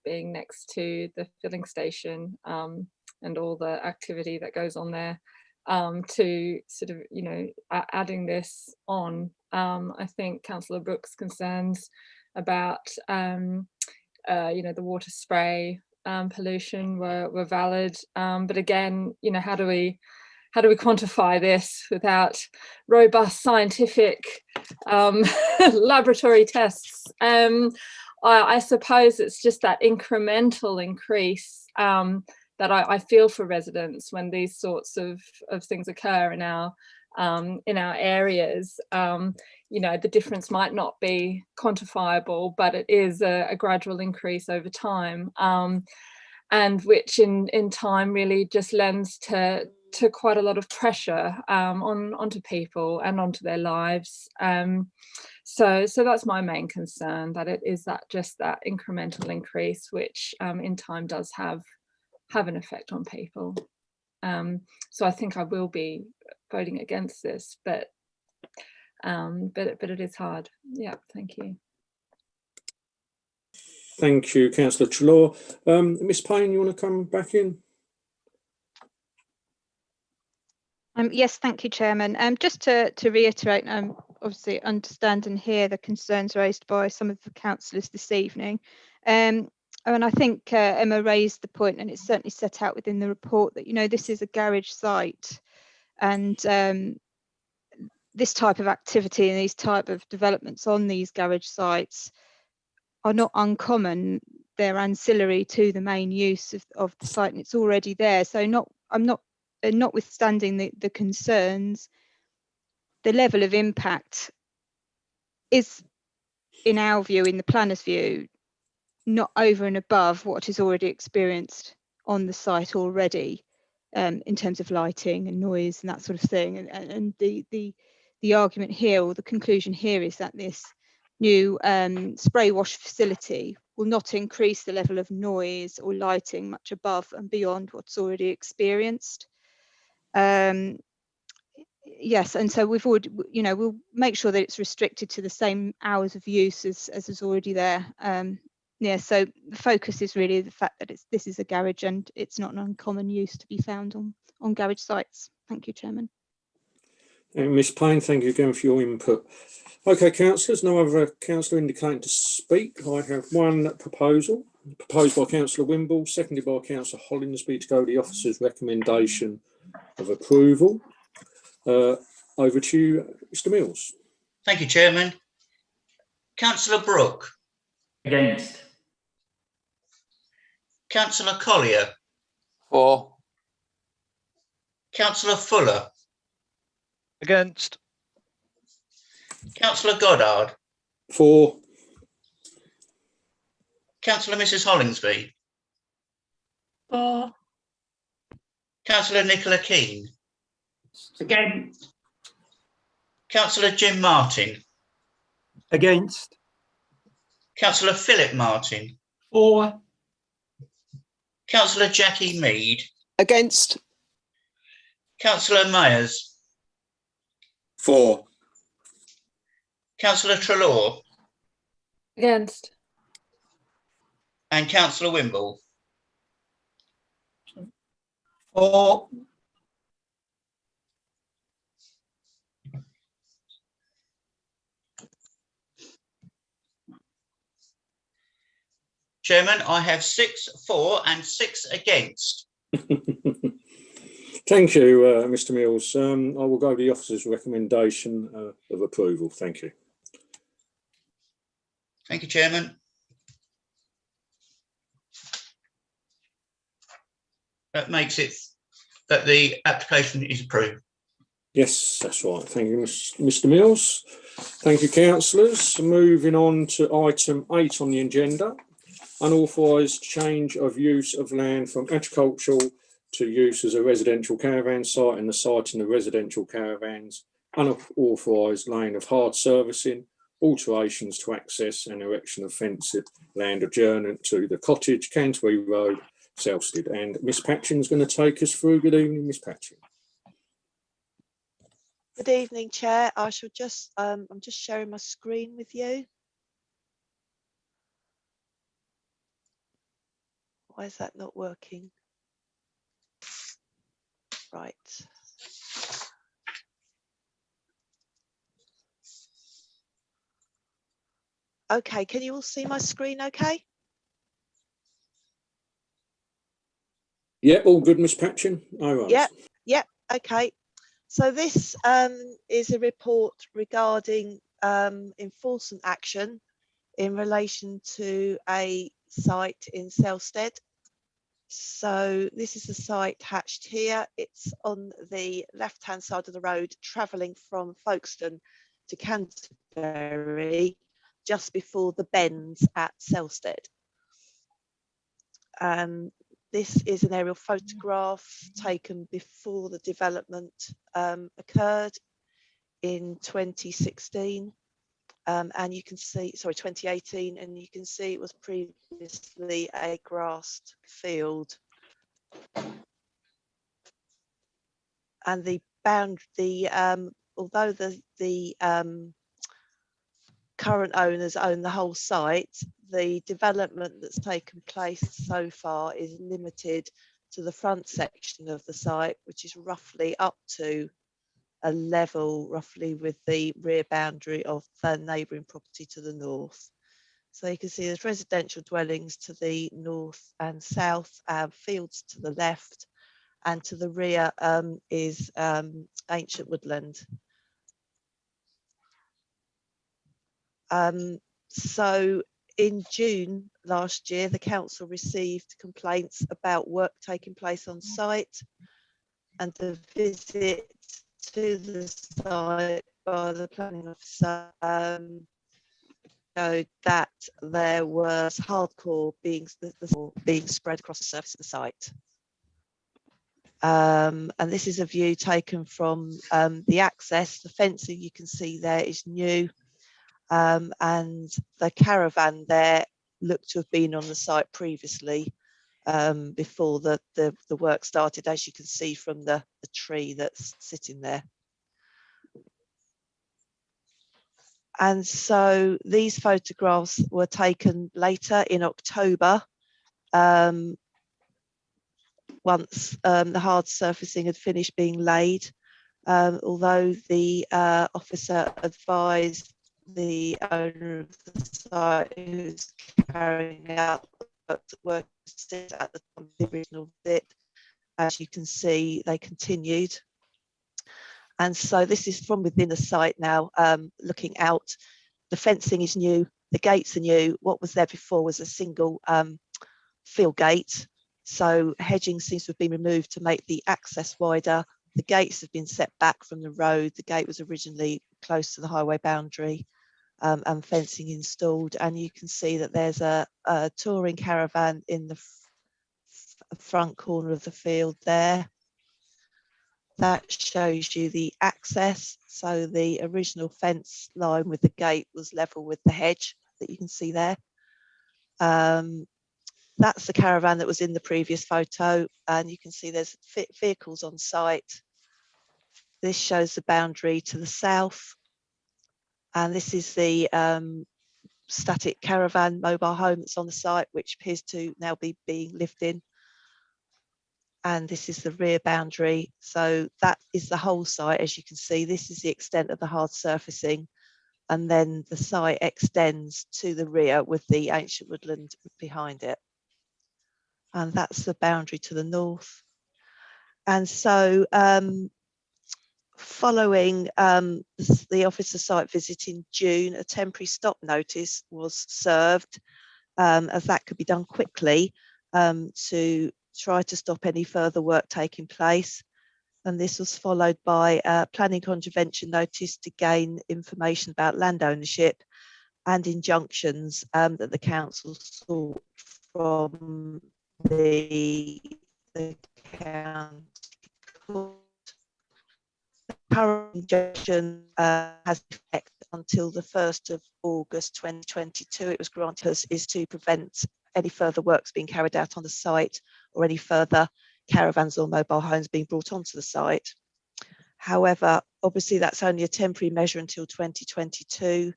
being next to the filling station and all the activity that goes on there, to sort of, you know, adding this on. I think Councillor Brooks' concerns about you know, the water spray pollution were valid, but again, you know, how do we quantify this without robust scientific laboratory tests? I suppose it's just that incremental increase that I feel for residents when these sorts of things occur in our areas. You know, the difference might not be quantifiable, but it is a gradual increase over time, and which in time really just lends to quite a lot of pressure onto people and onto their lives. So that's my main concern, that it is that incremental increase, which in time does have an effect on people. So I think I will be voting against this, but it is hard. Yeah, thank you. Thank you, Councillor Treloar. Ms Payne, you want to come back in? Yes, thank you, Chairman. Just to reiterate, obviously understand and hear the concerns raised by some of the councillors this evening. And I think Emma raised the point, and it's certainly set out within the report, that, you know, this is a garage site, and this type of activity and these type of developments on these garage sites are not uncommon. They're ancillary to the main use of the site, and it's already there. So notwithstanding the concerns, the level of impact is, in our view, in the planner's view, not over and above what is already experienced on the site already, in terms of lighting and noise and that sort of thing. And the argument here, or the conclusion here, is that this new spray wash facility will not increase the level of noise or lighting much above and beyond what's already experienced. Yes, and so we've already, you know, we'll make sure that it's restricted to the same hours of use as is already there. Yeah, so the focus is really the fact that this is a garage, and it's not an uncommon use to be found on garage sites. Thank you, Chairman. And Ms Payne, thank you again for your input. Okay, councillors, no other councillor indicating to speak. I have one proposal. proposed by Councillor Wimble, seconded by Councillor Hollingsby to go the officer's recommendation of approval. Over to you, Mr Mills. Thank you, Chairman. Councillor Brooke. Against. Councillor Collier. For. Councillor Fuller. Against. Councillor Goddard. For. Councillor Mrs Hollingsby. For. Councillor Nicola Keane. Against. Councillor Jim Martin. Against. Councillor Philip Martin. For. Councillor Jackie Mead. Against. Councillor Myers. For. Councillor Treloar. Against. And Councillor Wimble. For. Chairman, I have 6 for and 6 against. Thank you, Mr Mills. I will go the officer's recommendation of approval. Thank you. Thank you, Chairman. That makes it that the application is approved. Yes, that's right. Thank you, Mr Mills. Thank you, councillors. Moving on to item 8 on the agenda. Unauthorised change of use of land from agricultural to use as a residential caravan site and the site in the residential caravans, unauthorised laying of hard servicing, alterations to access and erection of fenced land adjournant to the cottage, Canterbury Road, Selsted. And Miss Patchin's going to take us through. Good evening, Miss Patchin. Good evening, Chair. I shall just, I'm just sharing my screen with you. Why is that not working? Right. Okay, can you all see my screen okay? Yeah, all good, Miss Patchin. No worries. Yep, okay. So this is a report regarding enforcement action in relation to a site in Selsted. So this is the site hatched here. It's on the left-hand side of the road, travelling from Folkestone to Canterbury, just before the bends at Selsted. This is an aerial photograph taken before the development occurred in 2016. And you can see, sorry, 2018, and you can see it was previously a grassed field. And the although the current owners own the whole site, the development that's taken place so far is limited to the front section of the site, which is roughly up to a level roughly with the rear boundary of the neighbouring property to the north. So you can see there's residential dwellings to the north and south, fields to the left, and to the rear is ancient woodland. So in June last year, the council received complaints about work taking place on site, and the visit to the site by the planning officer showed that there was hardcore being spread across the surface of the site. And this is a view taken from the access. The fencing you can see there is new, and the caravan there looked to have been on the site previously, before the work started, as you can see from the tree that's sitting there. And so these photographs were taken later in October, once the hard surfacing had finished being laid, although the officer advised the owner of the site who's carrying out were considered at the time of the original visit. As you can see, they continued. And so this is from within the site now, looking out. The fencing is new, the gates are new. What was there before was a single field gate. So hedging seems to have been removed to make the access wider. The gates have been set back from the road. The gate was originally close to the highway boundary, and fencing installed. And you can see that there's a touring caravan in the front corner of the field there. That shows you the access. So the original fence line with the gate was level with the hedge that you can see there. That's the caravan that was in the previous photo, and you can see there's vehicles on site. This shows the boundary to the south, and this is the static caravan mobile home that's on the site, which appears to now be being lived in. And this is the rear boundary. So that is the whole site. As you can see, this is the extent of the hard surfacing, and then the site extends to the rear with the ancient woodland behind it. And that's the boundary to the north. And so following the officer site visit in June, a temporary stop notice was served, as that could be done quickly to try to stop any further work taking place. And this was followed by a planning contravention notice to gain information about land ownership and injunctions that the council sought from the county court. The current injunction has effect until the 1st of August 2022. It was granted is to prevent any further works being carried out on the site or any further caravans or mobile homes being brought onto the site. However, obviously that's only a temporary measure until 2022.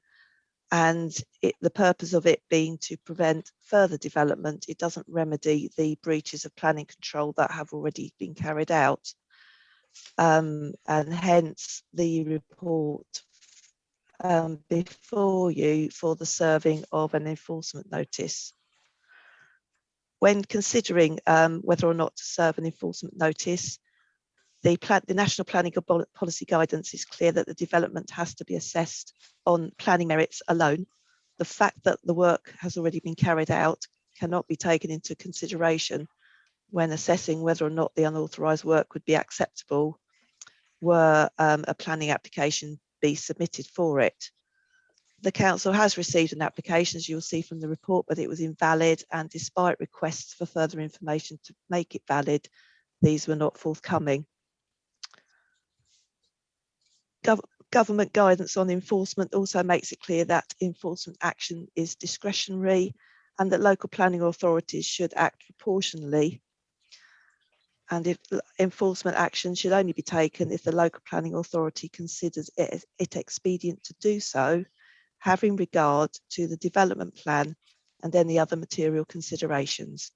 And the purpose of it being to prevent further development, it doesn't remedy the breaches of planning control that have already been carried out. And hence the report before you for the serving of an enforcement notice. When considering whether or not to serve an enforcement notice, the National Planning Policy Guidance is clear that the development has to be assessed on planning merits alone. The fact that the work has already been carried out cannot be taken into consideration when assessing whether or not the unauthorised work would be acceptable were a planning application be submitted for it. The council has received an application, as you'll see from the report, but it was invalid, and despite requests for further information to make it valid, these were not forthcoming. Government guidance on enforcement also makes it clear that enforcement action is discretionary and that local planning authorities should act proportionally. And if enforcement action should only be taken if the local planning authority considers it expedient to do so, having regard to the development plan and any other material considerations.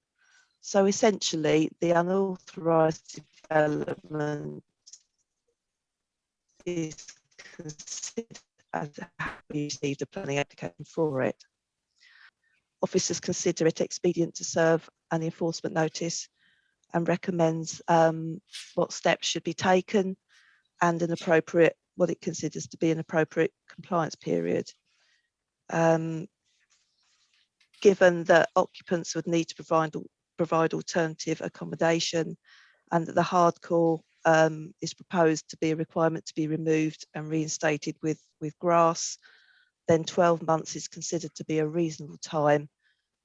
So essentially, the unauthorised development is considered as we received a planning application for it. Officers consider it expedient to serve an enforcement notice and recommends what steps should be taken and an appropriate, what it considers to be an appropriate compliance period. Given that occupants would need to provide alternative accommodation and that the hardcore is proposed to be a requirement to be removed and reinstated with grass, then 12 months is considered to be a reasonable time,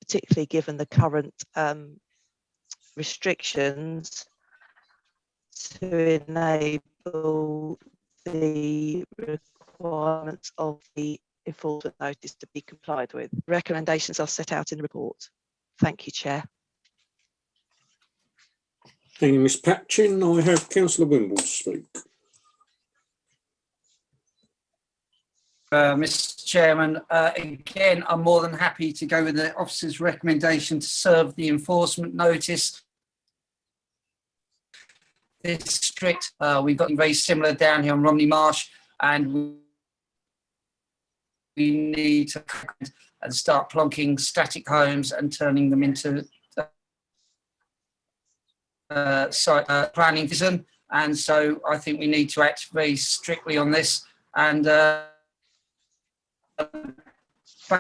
particularly given the current restrictions to enable the requirements of the enforcement notice to be complied with. Recommendations are set out in the report. Thank you, Chair. Thank you, Ms Patchin. I have Councillor Wimble to speak. Mr. Chairman, again, I'm more than happy to go with the officer's recommendation to serve the enforcement notice. District, we've got very similar down here on Romney Marsh, and we need to and start plonking static homes and turning them into site planning vision. And so I think we need to act very strictly on this and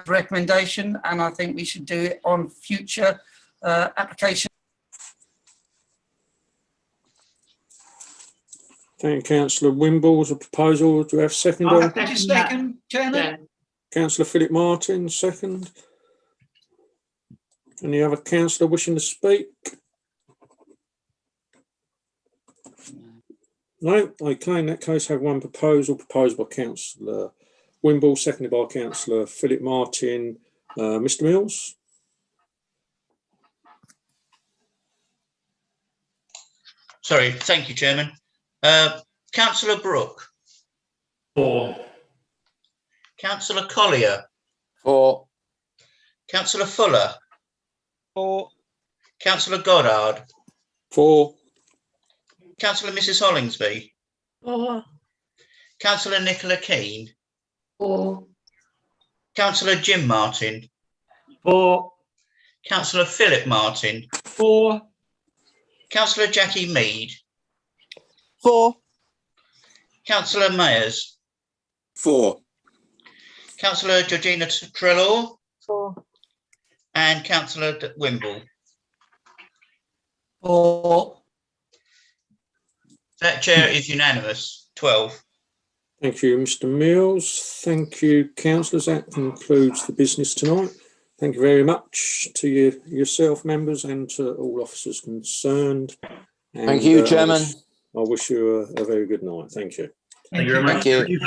recommendation, and I think we should do it on future applications. Thank you, Councillor Wimble. A proposal. Do we have a second? Did you second, Chairman? Councillor Philip Martin, second. Any other councillor wishing to speak? No? Okay, in that case, have one proposal proposed by Councillor Wimble, seconded by Councillor Philip Martin. Mr Mills? Sorry, thank you, Chairman. Councillor Brooke. 4. Councillor Collier. 4. Councillor Fuller. 4. Councillor Goddard. 4. Councillor Mrs Hollingsby. 4. Councillor Nicola Keane. 4. Councillor Jim Martin. 4. Councillor Philip Martin. 4. Councillor Jackie Mead. 4. Councillor Mayers. 4. Councillor Georgina Trelaw. 4. And Councillor Wimble. 4. That chair is unanimous. 12. Thank you, Mr Mills. Thank you, councillors. That concludes the business tonight. Thank you very much to yourself, members, and to all officers concerned. Thank you, Chairman. I wish you a very good night. Thank you. Thank you very much. Thank you.